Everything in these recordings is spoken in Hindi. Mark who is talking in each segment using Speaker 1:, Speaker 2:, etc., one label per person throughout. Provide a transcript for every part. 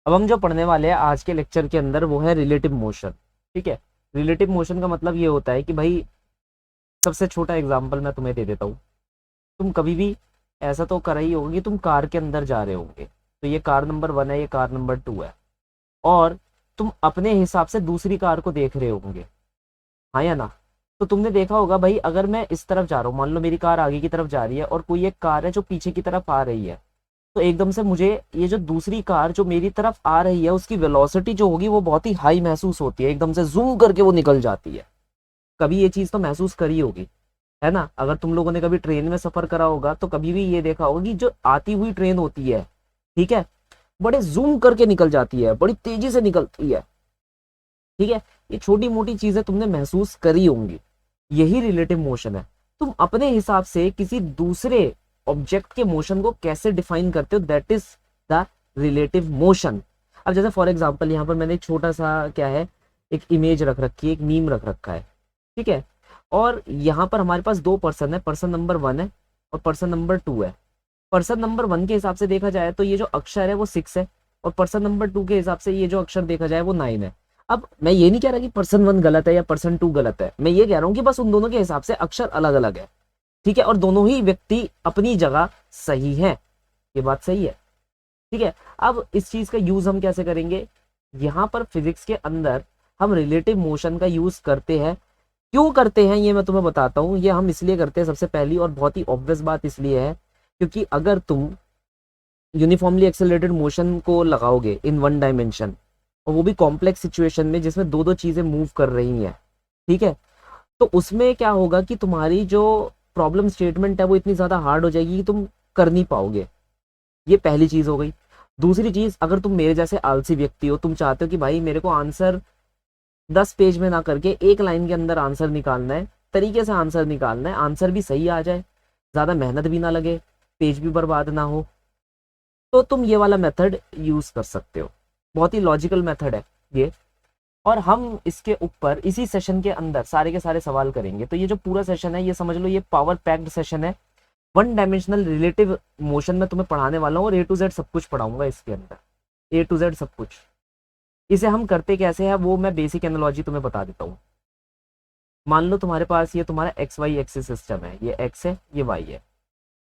Speaker 1: अब हम जो पढ़ने वाले हैं आज के लेक्चर के अंदर वो है रिलेटिव मोशन। ठीक है, रिलेटिव मोशन का मतलब ये होता है कि भाई सबसे छोटा एग्जांपल मैं तुम्हें दे देता हूँ। तुम कभी भी ऐसा तो कर ही होगी, तुम कार के अंदर जा रहे होंगे, तो ये कार नंबर 1 है, ये कार नंबर 2 है, और तुम अपने हिसाब से दूसरी कार को देख रहे होंगे, हाँ या ना। तो तुमने देखा होगा भाई, अगर मैं इस तरफ जा रहा हूँ, मान लो मेरी कार आगे की तरफ जा रही है और कोई एक कार है जो पीछे की तरफ आ रही है, तो एकदम से मुझे ये जो दूसरी कार जो मेरी तरफ आ रही है उसकी वेलोसिटी जो होगी वो बहुत ही हाई महसूस होती है, एकदम से जूम करके वो निकल जाती है। कभी ये चीज तो महसूस करी होगी, है ना। अगर तुम लोगों ने कभी ट्रेन में सफर करा होगा तो कभी भी ये देखा होगा कि जो आती हुई ट्रेन होती है, ठीक है, बड़े जूम करके निकल जाती है, बड़ी तेजी से निकलती है। ठीक है, ये छोटी मोटी चीजें तुमने महसूस करी होंगी, यही रिलेटिव मोशन है। तुम अपने हिसाब से किसी दूसरे ऑब्जेक्ट के मोशन को कैसे डिफाइन करते हो, that is the relative motion. अब जैसे फॉर एग्जांपल यहाँ पर मैंने एक छोटा सा क्या है, एक इमेज रख रखी है, एक मीम रख रखा है, ठीक है। और यहाँ पर हमारे पास दो पर्सन है, पर्सन नंबर 1 है और पर्सन नंबर 2 है। पर्सन नंबर 1 के हिसाब से देखा जाए तो ये जो अक्षर है वो 6 है, और पर्सन नंबर 2 के हिसाब से ये जो अक्षर देखा जाए वो 9 है। अब मैं ये नहीं कह रहा कि पर्सन 1 गलत है या पर्सन 2 गलत है, मैं ये कह रहा हूँ कि बस उन दोनों के हिसाब से अक्षर अलग अलग है, ठीक है, और दोनों ही व्यक्ति अपनी जगह सही है। ये बात सही है, ठीक है। अब इस चीज का यूज हम कैसे करेंगे, यहाँ पर फिजिक्स के अंदर हम रिलेटिव मोशन का यूज करते हैं। क्यों करते हैं ये मैं तुम्हें बताता हूँ। ये हम इसलिए करते हैं, सबसे पहली और बहुत ही ऑब्वियस बात इसलिए है क्योंकि अगर तुम यूनिफॉर्मली एक्सेलरेटेड मोशन को लगाओगे इन वन डायमेंशन, और वो भी कॉम्प्लेक्स सिचुएशन में जिसमें दो दो चीजें मूव कर रही हैं, ठीक है, तो उसमें क्या होगा कि तुम्हारी जो प्रॉब्लम स्टेटमेंट है वो इतनी ज्यादा हार्ड हो जाएगी कि तुम कर नहीं पाओगे। ये पहली चीज हो गई। दूसरी चीज, अगर तुम मेरे जैसे आलसी व्यक्ति हो, तुम चाहते हो कि भाई मेरे को आंसर 10 पेज में ना करके एक लाइन के अंदर आंसर निकालना है, तरीके से आंसर निकालना है, आंसर भी सही आ जाए, ज्यादा मेहनत भी ना लगे, पेज भी बर्बाद ना हो, तो तुम ये वाला मेथड यूज कर सकते हो। बहुत ही लॉजिकल मेथड है ये। और हम इसके ऊपर इसी सेशन के अंदर सारे के सारे सवाल करेंगे। तो ये जो पूरा सेशन है ये समझ लो ये पावर पैक्ड सेशन है। वन डायमेंशनल रिलेटिव मोशन में तुम्हें पढ़ाने वाला हूँ और ए टू जेड सब कुछ पढ़ाऊंगा इसके अंदर, ए टू जेड सब कुछ। इसे हम करते कैसे हैं वो मैं बेसिक एनालॉजी तुम्हें बता देता हूँ। मान लो तुम्हारे पास ये तुम्हारा एक्स वाई एक्सिस सिस्टम है, ये एक्स है ये वाई है।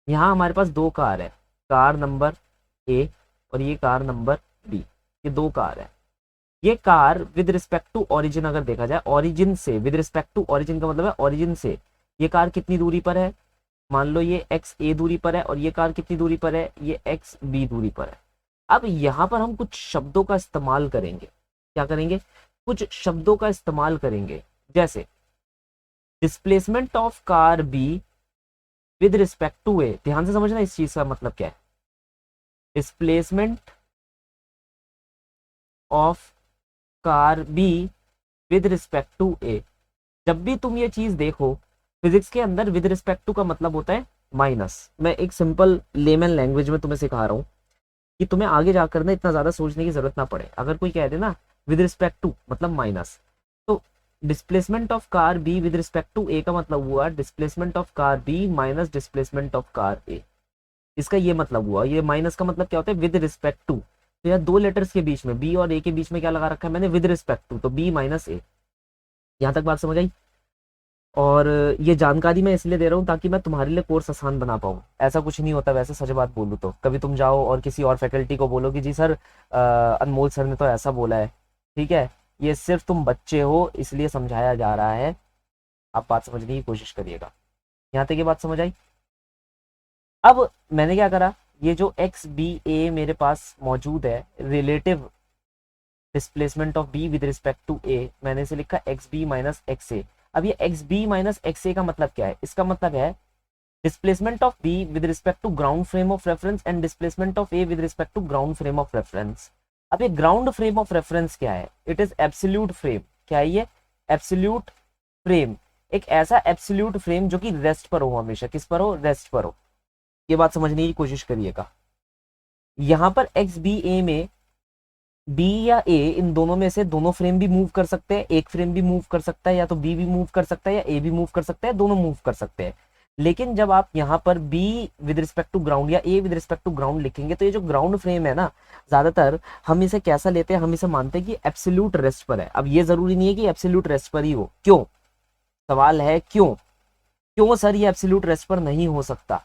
Speaker 1: यहाँ हमारे पास दो कार है, कार नंबर ए और ये कार नंबर बी, ये दो कार है। ये car with respect to origin अगर देखा जाए, ओरिजिन से, विद रिस्पेक्ट टू ओरिजिन का मतलब है ओरिजिन से ये कार कितनी दूरी पर है। मान लो ये एक्स ए दूरी पर है और ये कार कितनी दूरी पर है, ये एक्स बी दूरी पर है। अब यहाँ पर हम कुछ शब्दों का इस्तेमाल करेंगे। क्या करेंगे, कुछ शब्दों का इस्तेमाल करेंगे, जैसे displacement of car B with respect to A. ध्यान से समझना इस चीज का मतलब क्या है। Displacement of car B with respect to A. जब भी तुम ये चीज देखो फिजिक्स के अंदर, विद रिस्पेक्ट टू का मतलब होता है माइनस। मैं एक सिंपल लेमन लैंग्वेज में तुम्हें सिखा रहा हूँ कि तुम्हें आगे जाकर ना इतना ज्यादा सोचने की जरूरत ना पड़े। अगर कोई कह दे ना विद रिस्पेक्ट टू मतलब माइनस, तो displacement of car B with respect to A का मतलब हुआ displacement of car B minus displacement of car A. इसका ये मतलब हुआ। ये माइनस का मतलब क्या होता है, विद रिस्पेक्ट टू। तो यार दो लेटर्स के बीच में, बी और ए के बीच में क्या लगा रखा है मैंने, विद रिस्पेक्ट टू, तो बी माइनस ए। यहाँ तक बात समझ आई। और ये जानकारी मैं इसलिए दे रहा हूँ ताकि मैं तुम्हारे लिए कोर्स आसान बना पाऊँ। ऐसा कुछ नहीं होता वैसे, सच बात बोलूँ तो कभी तुम जाओ और किसी और फैकल्टी को बोलो कि जी सर अनमोल सर ने तो ऐसा बोला है, ठीक है, ये सिर्फ तुम बच्चे हो इसलिए समझाया जा रहा है। आप बात समझने की कोशिश करिएगा। यहाँ तक ये बात समझ आई। अब मैंने क्या करा, ये जो एक्स बी ए मेरे पास मौजूद है, relative displacement of B with respect to A, मैंने इसे लिखा x B minus x A. अब ये x B minus x A का मतलब क्या है, इसका मतलब है displacement of B with respect to ground frame of reference and displacement of A with respect to ground frame of reference. अब ये ग्राउंड फ्रेम ऑफ रेफरेंस क्या है, इट इज एब्सोल्यूट फ्रेम। क्या है ये, एब्सोल्यूट फ्रेम। एक ऐसा एब्सोल्यूट फ्रेम जो कि रेस्ट पर हो, हमेशा किस पर हो, रेस्ट पर हो। ये बात समझने की कोशिश करिएगा। यहाँ पर एक्स बी ए में बी या ए, इन दोनों में से दोनों फ्रेम भी मूव कर सकते हैं, एक फ्रेम भी मूव कर सकता है, या तो बी भी मूव कर सकता है या ए भी मूव कर सकता है, दोनों मूव कर सकते हैं। लेकिन जब आप यहाँ पर B with respect to ground या A with respect to ground लिखेंगे तो ये जो ग्राउंड फ्रेम है ना, ज्यादातर हम इसे कैसा लेते हैं, हम इसे मानते हैं कि एब्सोल्यूट रेस्ट पर है। अब ये जरूरी नहीं है कि एब्सोल्यूट रेस्ट पर ही हो। क्यों? सवाल है क्यों? क्यों सर ये एब्सोल्यूट रेस्ट पर नहीं हो सकता?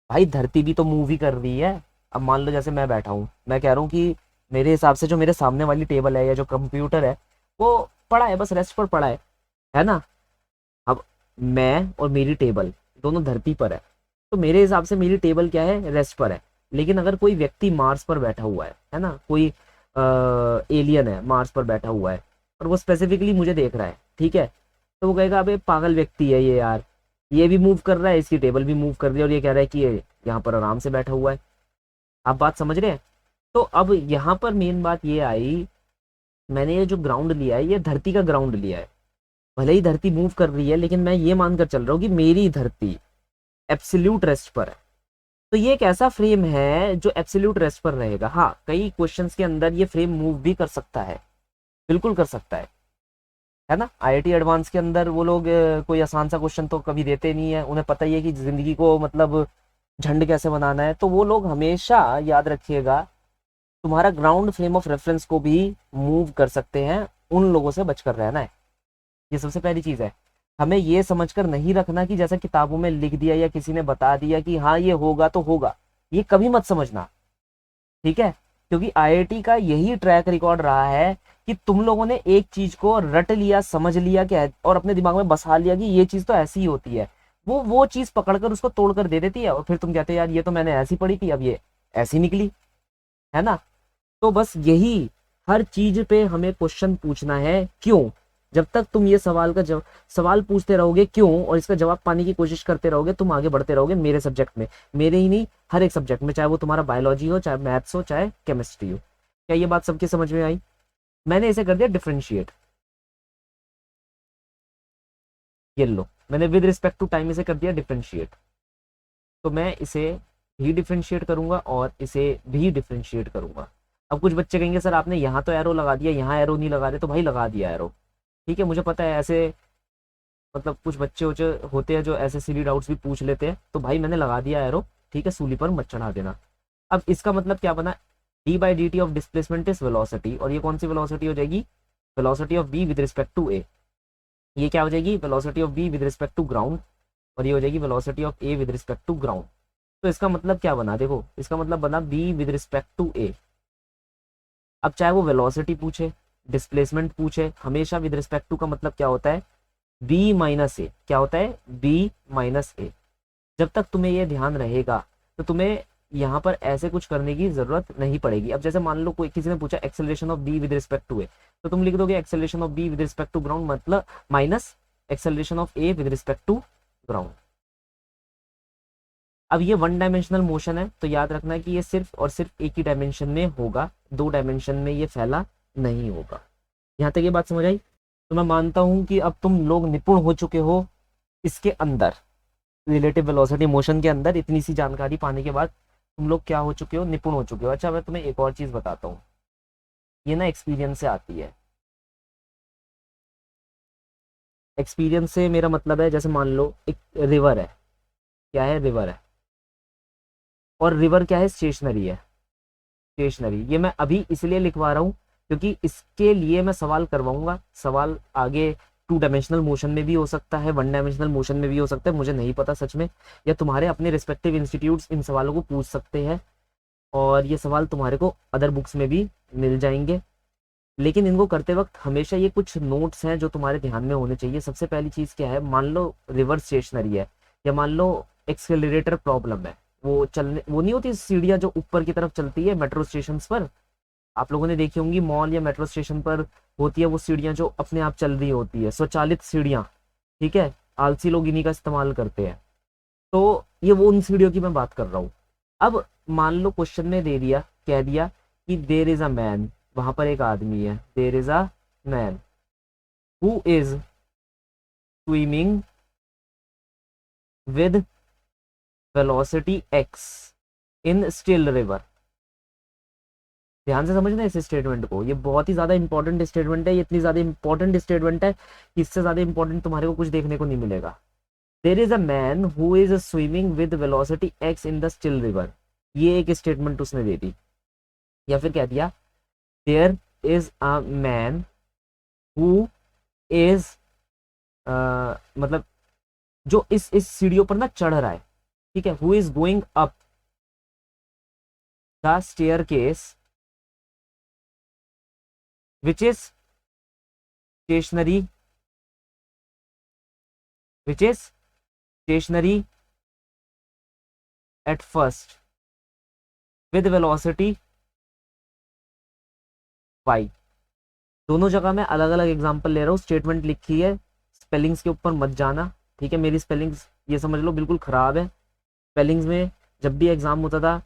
Speaker 1: भाई धरती भी तो मूव ही कर रही है। अब मान लो जैसे मैं बैठा हूँ, मैं कह रहा हूँ कि मेरे हिसाब से जो मेरे सामने वाली टेबल है या जो कंप्यूटर है वो पड़ा है, बस रेस्ट पर पड़ा है ना। अब मैं और मेरी टेबल दोनों धरती पर है, तो मेरे हिसाब से मेरी टेबल क्या है, रेस्ट पर है। लेकिन अगर कोई व्यक्ति मार्स पर बैठा हुआ है ना, कोई एलियन है मार्स पर बैठा हुआ है और वो स्पेसिफिकली मुझे देख रहा है, ठीक है, तो वो कहेगा अबे पागल व्यक्ति है ये यार, ये भी मूव कर रहा है, इसकी टेबल भी मूव कर रही है और ये कह रहा है कि ये यहाँ पर आराम से बैठा हुआ है। आप बात समझ रहे हैं? तो अब यहाँ पर मेन बात ये आई, मैंने ये जो ग्राउंड लिया है ये धरती का ग्राउंड लिया है। भले ही धरती मूव कर रही है लेकिन मैं ये मानकर चल रहा हूँ कि मेरी धरती एब्सोल्यूट रेस्ट पर है। तो ये एक ऐसा फ्रेम है जो एब्सोल्यूट रेस्ट पर रहेगा। हाँ, कई क्वेश्चंस के अंदर ये फ्रेम मूव भी कर सकता है, बिल्कुल कर सकता है ना। आईआईटी एडवांस के अंदर वो लोग कोई आसान सा क्वेश्चन तो कभी देते नहीं है, उन्हें पता ही है कि जिंदगी को मतलब झंड कैसे बनाना है। तो वो लोग हमेशा याद रखिएगा तुम्हारा ग्राउंड फ्रेम ऑफ रेफरेंस को भी मूव कर सकते हैं, उन लोगों से बचकर रहना है। ये सबसे पहली चीज है। हमें ये समझकर नहीं रखना कि जैसा किताबों में लिख दिया या किसी ने बता दिया कि हाँ ये होगा तो होगा, ये कभी मत समझना, ठीक है। क्योंकि आईआईटी का यही ट्रैक रिकॉर्ड रहा है कि तुम लोगों ने एक चीज को रट लिया, समझ लिया क्या और अपने दिमाग में बसा लिया कि ये चीज तो ऐसी ही होती है। वो चीज पकड़कर उसको तोड़कर दे देती है और फिर तुम कहते हो यार ये तो मैंने ऐसी पढ़ी थी, अब ये ऐसी निकली, है ना। तो बस यही, हर चीज पे हमें क्वेश्चन पूछना है क्यों। जब तक तुम ये सवाल पूछते रहोगे क्यों और इसका जवाब पाने की कोशिश करते रहोगे, तुम आगे बढ़ते रहोगे मेरे सब्जेक्ट में, मेरे ही नहीं हर एक सब्जेक्ट में, चाहे वो तुम्हारा बायोलॉजी हो, चाहे मैथ्स हो, चाहे केमिस्ट्री हो। क्या ये बात सबके समझ में आई? मैंने इसे कर दिया डिफरेंशिएट। ये लो, मैंने विद रिस्पेक्ट टू टाइम इसे कर दिया डिफरेंशिएट। तो मैं इसे भी डिफरेंशिएट करूंगा और इसे भी डिफरेंशिएट करूंगा। अब कुछ बच्चे कहेंगे सर आपने यहाँ तो एरो लगा दिया, यहाँ एरो नहीं लगा रहे। तो भाई लगा दिया एरो, ठीक है, मुझे पता है ऐसे मतलब कुछ बच्चे होते हैं जो ऐसे सिली डाउट्स भी पूछ लेते हैं। तो भाई मैंने लगा दिया एरो, ठीक है, सूली पर मत चढ़ा देना। अब इसका मतलब क्या बना, d by d t of displacement is velocity, और ये कौन सी वेलोसिटी हो जाएगी, velocity of B with respect to A. ये क्या हो जाएगी, velocity of B with respect to ground, और ये हो जाएगी velocity of A with respect to ground. तो इसका मतलब क्या बना, देखो इसका मतलब बना B with respect to A. अब चाहे वो वेलोसिटी पूछे, डिस्प्लेसमेंट पूछे, हमेशा विद रिस्पेक्ट टू का मतलब क्या होता है, बी माइनस ए। क्या होता है, बी माइनस ए। जब तक तुम्हें ये ध्यान रहेगा तो तुम्हें यहाँ पर ऐसे कुछ करने की जरूरत नहीं पड़ेगी। अब जैसे मान लो कोई किसी ने पूछा acceleration of B with respect to A, तो तुम लिख दोगे acceleration of B with respect to ground मतलब minus acceleration of A with respect to ground. अब ये वन डायमेंशनल मोशन है तो याद रखना है कि ये सिर्फ और सिर्फ एक ही डायमेंशन में होगा, दो डायमेंशन में ये फैला नहीं होगा। यहाँ तक ये बात समझ आई? तो मैं मानता हूं कि अब तुम लोग निपुण हो चुके हो इसके अंदर, रिलेटिव वेलोसिटी मोशन के अंदर। इतनी सी जानकारी पाने के बाद तुम लोग क्या हो चुके हो, निपुण हो चुके हो। अच्छा मैं तुम्हें एक और चीज बताता हूँ, ये ना एक्सपीरियंस से आती है। एक्सपीरियंस से मेरा मतलब है जैसे मान लो एक रिवर है, क्या है, रिवर है, और रिवर क्या है, स्टेशनरी है। स्टेशनरी ये मैं अभी इसलिए लिखवा रहा हूँ क्योंकि इसके लिए मैं सवाल करवाऊंगा। सवाल आगे टू डायमेंशनल मोशन में भी हो सकता है, वन डायमेंशनल मोशन में भी हो सकता है, मुझे नहीं पता सच में, या तुम्हारे अपने रिस्पेक्टिव इंस्टीट्यूट्स इन सवालों को पूछ सकते हैं और ये सवाल तुम्हारे को अदर बुक्स में भी मिल जाएंगे। लेकिन इनको करते वक्त हमेशा ये कुछ नोट्स हैं जो तुम्हारे ध्यान में होने चाहिए। सबसे पहली चीज क्या है, मान लो रिवर स्टेशनरी है, या मान लो एक्सेलरेटर प्रॉब्लम है, वो नहीं होती सीढ़ियाँ जो ऊपर की तरफ चलती है मेट्रो स्टेशन पर, आप लोगों ने देखी होंगी मॉल या मेट्रो स्टेशन पर होती है वो सीढ़ियाँ जो अपने आप चल रही होती है, स्वचालित सीढ़ियाँ, ठीक है, आलसी लोग इन्हीं का इस्तेमाल करते हैं। तो ये वो उन सीढ़ियों की मैं बात कर रहा हूँ। अब मान लो क्वेश्चन में दे दिया, कह दिया कि देर इज अ मैन, वहां पर एक आदमी है, there is a man who is swimming with velocity x in still river. ध्यान से समझना इस स्टेटमेंट को, ये बहुत ही ज्यादा इंपॉर्टेंट स्टेटमेंट है। ये इतनी ज्यादा इंपॉर्टेंट स्टेटमेंट है कि इससे ज्यादा इंपॉर्टेंट तुम्हारे को कुछ देखने को नहीं मिलेगा। There is a man who is swimming with velocity x in the still river. ये एक स्टेटमेंट उसने दे दी, या फिर कह दिया there is a man who is, मतलब जो इस सीढ़ियों पर ना चढ़ रहा है, ठीक है, who is going up the staircase which is stationary, which is stationary at first with velocity y। दोनों जगह मैं अलग अलग एग्जांपल ले रहा हूँ, स्टेटमेंट लिखी है, स्पेलिंग्स के ऊपर मत जाना, ठीक है। मेरी स्पेलिंग्स ये समझ लो बिल्कुल खराब है। स्पेलिंग्स में जब भी एग्जाम होता था,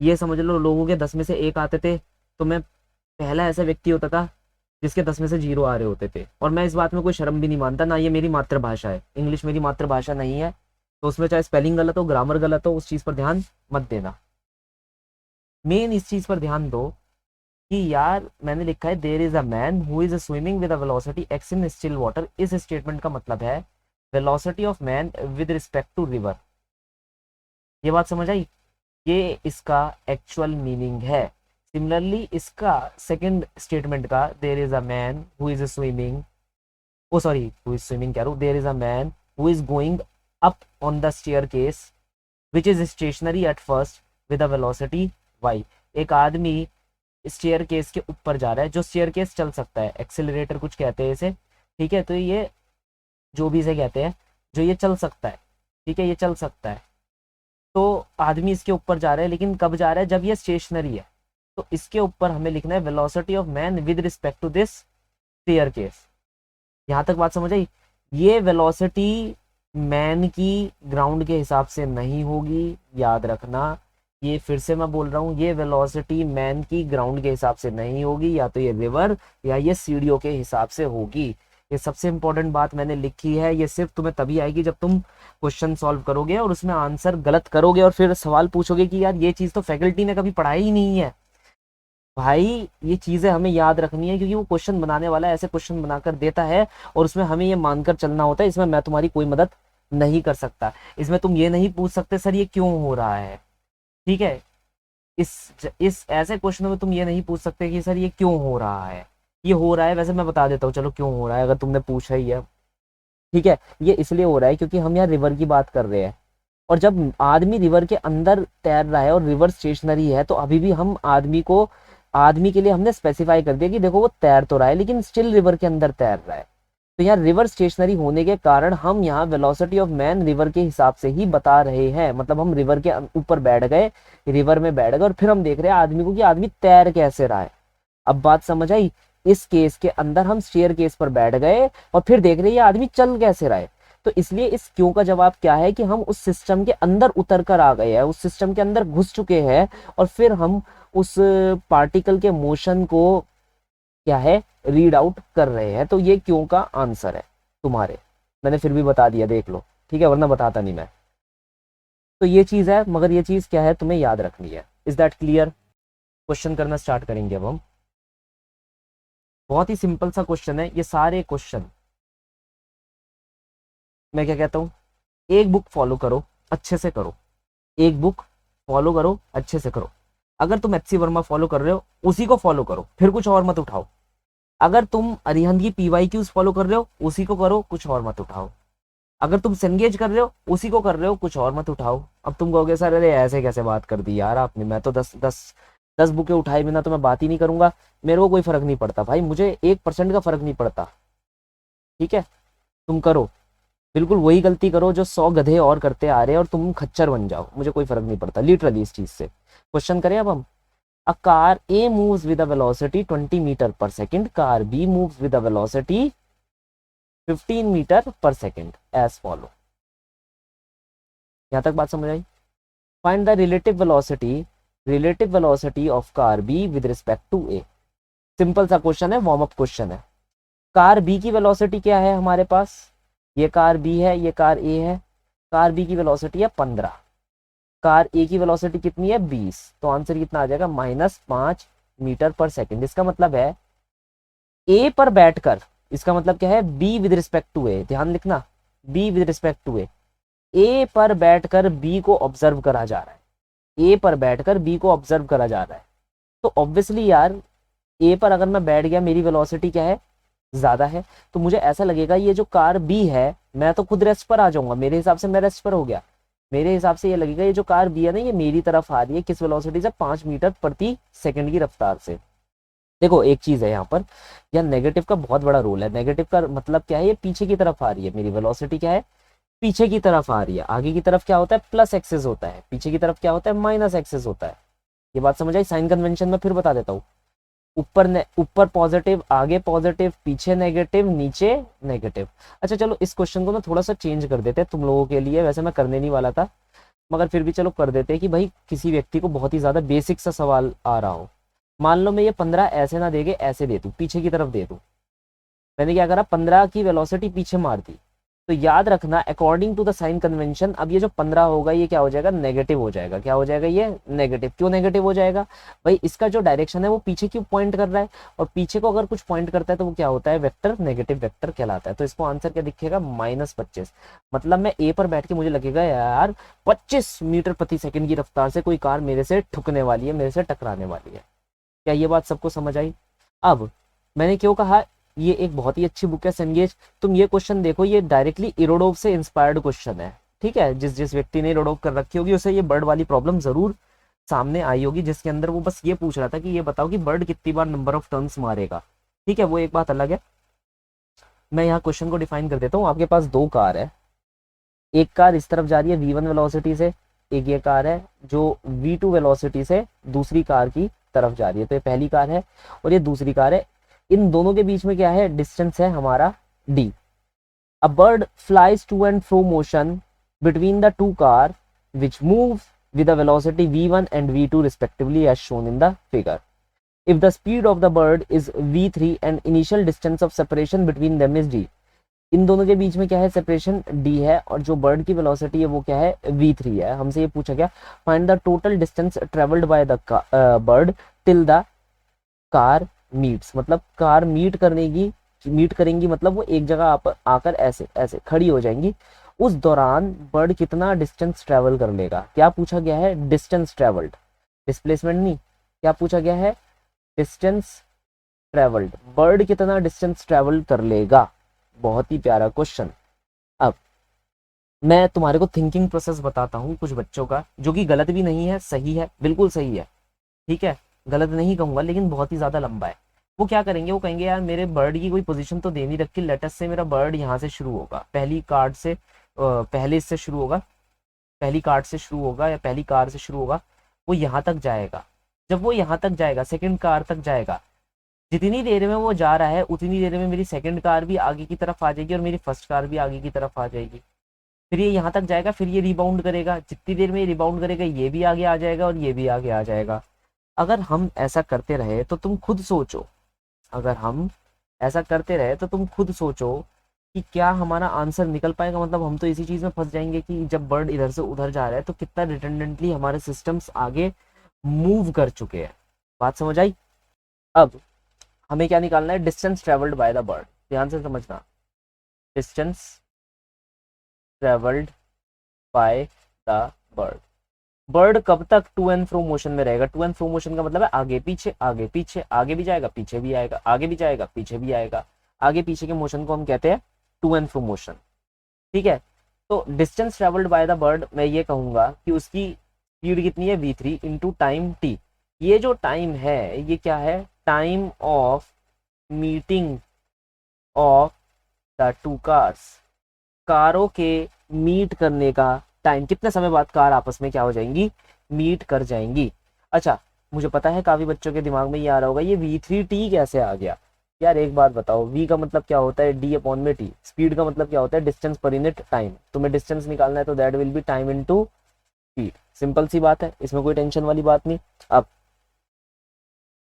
Speaker 1: ये समझ लो लोगों के 10 में से 1 आते थे, तो मैं पहला ऐसा व्यक्ति होता था जिसके 10 में से 0 आ रहे होते थे। और मैं इस बात में कोई शर्म भी नहीं मानता, ना ये मेरी मातृभाषा है, इंग्लिश मेरी मातृभाषा नहीं है, तो उसमें चाहे स्पेलिंग गलत हो, ग्रामर गलत हो, उस चीज़ पर ध्यान मत देना। मेन इस चीज़ पर ध्यान दो कि यार मैंने लिखा है there is a man who is swimming with a velocity x in still water. इस स्टेटमेंट का मतलब है velocity of man with respect to river. ये बात समझ आई? ये इसका एक्चुअल मीनिंग है। सिमिलरली इसका सेकंड स्टेटमेंट का there is a man who is swimming, oh sorry who is swimming क्या, there is a man who is going up on the staircase which is stationary at first with a velocity y। एक आदमी स्टेयर केस के ऊपर जा रहा है, जो स्टेयर केस चल सकता है, एक्सेलरेटर कुछ कहते हैं इसे, ठीक है। तो ये जो भी इसे कहते हैं, जो ये चल सकता है, ठीक है, ये चल सकता है। तो आदमी इसके ऊपर जा रहा है, लेकिन कब जा रहा है, जब ये स्टेशनरी है। तो इसके ऊपर हमें लिखना है velocity of man with respect to this staircase. यहाँ तक बात समझ आई? ये वेलोसिटी मैन की ग्राउंड के हिसाब से नहीं होगी, याद रखना। ये फिर से मैं बोल रहा हूँ, ये वेलोसिटी मैन की ग्राउंड के हिसाब से नहीं होगी, या तो ये रिवर या ये सीढ़ियों के हिसाब से होगी। ये सबसे इंपॉर्टेंट बात मैंने लिखी है, ये सिर्फ तुम्हें तभी आएगी जब तुम क्वेश्चन सॉल्व करोगे और उसमें आंसर गलत करोगे और फिर सवाल पूछोगे कि यार ये चीज़ तो फैकल्टी ने कभी पढ़ाई ही नहीं है। भाई ये चीज़ें हमें याद रखनी है, क्योंकि वो क्वेश्चन बनाने वाला ऐसे क्वेश्चन बनाकर देता है और उसमें हमें ये मानकर चलना होता है, इसमें मैं तुम्हारी कोई मदद नहीं कर सकता। इसमें तुम ये नहीं पूछ सकते सर ये क्यों हो रहा है, ठीक है। इस ऐसे क्वेश्चनों में तुम ये नहीं पूछ सकते कि सर ये क्यों हो रहा है। ये हो रहा है, वैसे मैं बता देता हूँ चलो क्यों हो रहा है, अगर तुमने पूछा ही है, ठीक है। ये इसलिए हो रहा है क्योंकि हम यहाँ रिवर की बात कर रहे हैं, और जब आदमी रिवर के अंदर तैर रहा है और रिवर स्टेशनरी है, तो अभी भी हम आदमी के लिए हमने स्पेसिफाई कर दिया कि देखो वो तैर तो रहा है लेकिन स्टिल रिवर के अंदर तैर रहा है। तो यहाँ रिवर स्टेशनरी होने के कारण हम यहाँ वेलोसिटी ऑफ मैन रिवर के हिसाब से ही बता रहे हैं। मतलब हम रिवर के ऊपर बैठ गए, रिवर में बैठ गए और फिर हम देख रहे हैं आदमी को कि आदमी तैर कैसे रहा है। अब बात समझ आई? इस केस के अंदर हम स्टेयर केस पर बैठ गए और फिर देख रहे हैं ये आदमी चल कैसे रहा है। तो इसलिए इस क्यों का जवाब क्या है कि हम उस सिस्टम के अंदर उतर कर आ गए हैं, उस सिस्टम के अंदर घुस चुके हैं और फिर हम उस पार्टिकल के मोशन को क्या है रीड आउट कर रहे हैं। तो ये क्यों का आंसर है तुम्हारे, मैंने फिर भी बता दिया, देख लो, ठीक है, वरना बताता नहीं मैं। तो ये चीज है, मगर ये चीज क्या है तुम्हें याद रखनी है। Is that clear? क्वेश्चन करना स्टार्ट करेंगे अब हम। बहुत ही सिंपल सा क्वेश्चन है ये सारे क्वेश्चन। मैं क्या कहता हूँ, एक बुक फॉलो करो, अच्छे से करो, एक बुक फॉलो करो, अच्छे से करो। अगर तुम एच सी वर्मा फॉलो कर रहे हो उसी को फॉलो करो, फिर कुछ और मत उठाओ। अगर तुम अरिहंत की PYQs फॉलो कर रहे हो उसी को करो, कुछ और मत उठाओ। अगर तुम सेंगेज कर रहे हो उसी को कर रहे हो, कुछ और मत उठाओ। अब तुम कहोगे सर अरे ऐसे कैसे बात कर दी यार आपने, मैं तो 10 बुकें उठाए बिना तो मैं बात ही नहीं करूंगा। मेरे को कोई फर्क नहीं पड़ता भाई, मुझे 1% का फर्क नहीं पड़ता, ठीक है। तुम करो बिल्कुल वही गलती करो जो 100 गधे और करते आ रहे हैं और तुम खच्चर बन जाओ, मुझे कोई फर्क नहीं पड़ता लिटरली इस चीज से। क्वेश्चन करें अब हम। A car A moves with a velocity 20 meter per second. Car B moves with a velocity 15 meter per second as follow. यहाँ तक बात समझ आई? Find the relative velocity of car B with respect to A. Simple सा क्वेश्चन है, वार्म अप क्वेश्चन है। कार बी की वेलोसिटी क्या है हमारे पास, ये कार बी है, ये कार ए है। कार बी की वेलोसिटी है 15, कार ए की वेलोसिटी कितनी है 20। तो आंसर कितना आ जाएगा -5 मीटर पर सेकंड। इसका मतलब है ए पर बैठकर, इसका मतलब क्या है B with respect to A, ध्यान लिखना, बी विद रिस्पेक्ट टू ए। ए पर बैठकर बी को ऑब्जर्व करा जा रहा है, ए पर बैठकर बी को ऑब्जर्व करा जा रहा है, तो ऑब्वियसली यार ए पर अगर मैं बैठ गया मेरी वेलोसिटी क्या है, ज्यादा है, तो मुझे ऐसा लगेगा ये जो कार बी है, मैं तो खुद रेस्ट पर आ जाऊंगा, मेरे हिसाब से मैं रेस्ट पर हो गया, मेरे हिसाब से ये लगेगा ये जो कार बी है ना ये मेरी तरफ आ रही है, किस वेलोसिटी से, 5 मीटर प्रति सेकंड की रफ्तार से। देखो एक चीज है यहाँ पर, यह नेगेटिव का बहुत बड़ा रोल है। नेगेटिव का मतलब क्या है, ये पीछे की तरफ आ रही है, मेरी वेलोसिटी क्या है, पीछे की तरफ आ रही है। आगे की तरफ क्या होता है, प्लस एक्सेस होता है, पीछे की तरफ क्या होता है, माइनस एक्सेस होता है। ये बात समझ आई। साइन कन्वेंशन में फिर बता देता हूँ, ऊपर पॉजिटिव, आगे पॉजिटिव, पीछे नेगेटिव, नीचे नेगेटिव। अच्छा चलो इस क्वेश्चन को ना थोड़ा सा चेंज कर देते हैं तुम लोगों के लिए, वैसे मैं करने नहीं वाला था, मगर फिर भी चलो कर देते हैं कि भाई किसी व्यक्ति को बहुत ही ज्यादा बेसिक सा सवाल आ रहा हो। मान लो मैं ये 15 ऐसे ना देके ऐसे दे दूं, पीछे की तरफ दे दूं, मैंने क्या करा, 15 की वेलोसिटी पीछे मार दी, तो याद रखना according to the sign convention अब ये जो 15 होगा ये क्या हो जाएगा, नेगेटिव हो जाएगा। क्या हो जाएगा, ये नेगेटिव। क्यों नेगेटिव हो जाएगा, भाई इसका जो डायरेक्शन है वो पीछे क्यों पॉइंट कर रहा है, और पीछे को अगर कुछ पॉइंट करता है तो वो क्या होता है, वेक्टर, नेगेटिव वेक्टर कहलाता है। तो इसको आंसर क्या दिखेगा, -25। मतलब मैं ए पर बैठ के मुझे लगेगा यार 25 मीटर प्रति सेकंड की रफ्तार से कोई कार मेरे से ठुकने वाली है, मेरे से टकराने वाली है। क्या ये बात सबको समझ आई। अब मैंने क्यों कहा ये एक बहुत ही अच्छी बुक है सेंगेज। तुम ये क्वेश्चन देखो, ये डायरेक्टली इरोडोव से इंस्पायर्ड क्वेश्चन है, ठीक है। जिस जिस व्यक्ति ने इरोडोव कर रखी होगी उसे ये बर्ड वाली प्रॉब्लम जरूर सामने आई होगी, जिसके अंदर वो बस ये पूछ रहा था कि ये बताओ कि बर्ड कितनी बार नंबर ऑफ टर्न्स मारेगा, ठीक है, वो एक बात अलग है। मैं यहाँ क्वेश्चन को डिफाइन कर देता हूँ। आपके पास दो कार है, एक कार इस तरफ जा रही है v1 वेलोसिटी से, एक ये कार है जो v2 वेलोसिटी से दूसरी कार की तरफ जा रही है। तो ये पहली कार है और ये दूसरी कार है, इन दोनों के बीच में क्या है, डिस्टेंस है हमारा d। A bird flies to and fro motion between the two car which move with a velocity v1 and v2 respectively as shown in the figure. If the speed of the bird is v3 and initial distance of separation between them is d, इन दोनों के बीच में क्या है, सेपरेशन d है, और जो बर्ड की वेलोसिटी है वो क्या है, v3 है। हमसे ये पूछा गया find the total distance travelled by the bird till the car meets, मतलब कार मीट करेंगी, मतलब वो एक जगह आकर ऐसे ऐसे खड़ी हो जाएंगी, उस दौरान बर्ड कितना डिस्टेंस ट्रेवल कर लेगा। क्या पूछा गया है, डिस्टेंस ट्रेवल्ड, डिस्प्लेसमेंट नहीं। क्या पूछा गया है, डिस्टेंस ट्रेवल्ड, बर्ड कितना डिस्टेंस ट्रेवल कर लेगा। बहुत ही प्यारा क्वेश्चन। अब मैं तुम्हारे को थिंकिंग प्रोसेस बताता हूँ कुछ बच्चों का, जो कि गलत भी नहीं है, सही है, बिल्कुल सही है, ठीक है, गलत नहीं कहूंगा, लेकिन बहुत ही ज्यादा लंबा है। वो क्या करेंगे, वो कहेंगे यार मेरे बर्ड की कोई पोजीशन तो दे नहीं रखी, लेटेस्ट से मेरा बर्ड यहाँ से शुरू होगा, पहली कार्ड से पहले इससे शुरू होगा, पहली कार्ड से शुरू होगा या पहली कार से शुरू होगा, वो यहाँ तक जाएगा। जब वो यहाँ तक जाएगा, सेकंड कार तक जाएगा, जितनी देर में वो जा रहा है उतनी देर में मेरी सेकंड कार भी आगे की तरफ आ जाएगी और मेरी फर्स्ट कार भी आगे की तरफ आ जाएगी। फिर ये यहाँ तक जाएगा, फिर ये रिबाउंड करेगा, जितनी देर में ये रिबाउंड करेगा ये भी आगे आ जाएगा और ये भी आगे आ जाएगा। अगर हम ऐसा करते रहे तो तुम खुद सोचो, अगर हम ऐसा करते रहे तो तुम खुद सोचो कि क्या हमारा आंसर निकल पाएगा। मतलब हम तो इसी चीज में फंस जाएंगे कि जब बर्ड इधर से उधर जा रहा है तो कितना रिटर्डेंटली हमारे सिस्टम्स आगे मूव कर चुके हैं। बात समझ आई। अब हमें क्या निकालना है, distance travelled by the bird. ध्यान से समझना, distance travelled by the bird. Bird कब तक टू एंड फ्रो मोशन में रहेगा। टू एंड फ्रो मोशन का मतलब है आगे पीछे, आगे पीछे, आगे भी जाएगा पीछे भी आएगा, आगे भी जाएगा पीछे भी आएगा। आगे पीछे के मोशन को हम कहते हैं टू एंड फ्रो मोशन, ठीक है। तो distance travelled by the bird, मैं ये कहूंगा कि उसकी स्पीड कितनी है, v3 इंटू टाइम t। ये जो टाइम है ये क्या है, time of meeting of the two cars, कारों के मीट करने का टाइम, कितने समय बाद कार आपस में क्या हो जाएंगी, मीट कर जाएंगी। अच्छा मुझे पता है काफी बच्चों के दिमाग में ये आ रहा होगा ये v3t कैसे आ गया। यार एक बात बताओ, v का मतलब क्या होता है, d अपॉन में t। स्पीड का मतलब क्या होता है, डिस्टेंस पर यूनिट टाइम। तुम्हें डिस्टेंस निकालना है तो that will be time into speed. Simple सी बात है, इसमें कोई टेंशन वाली बात नहीं। अब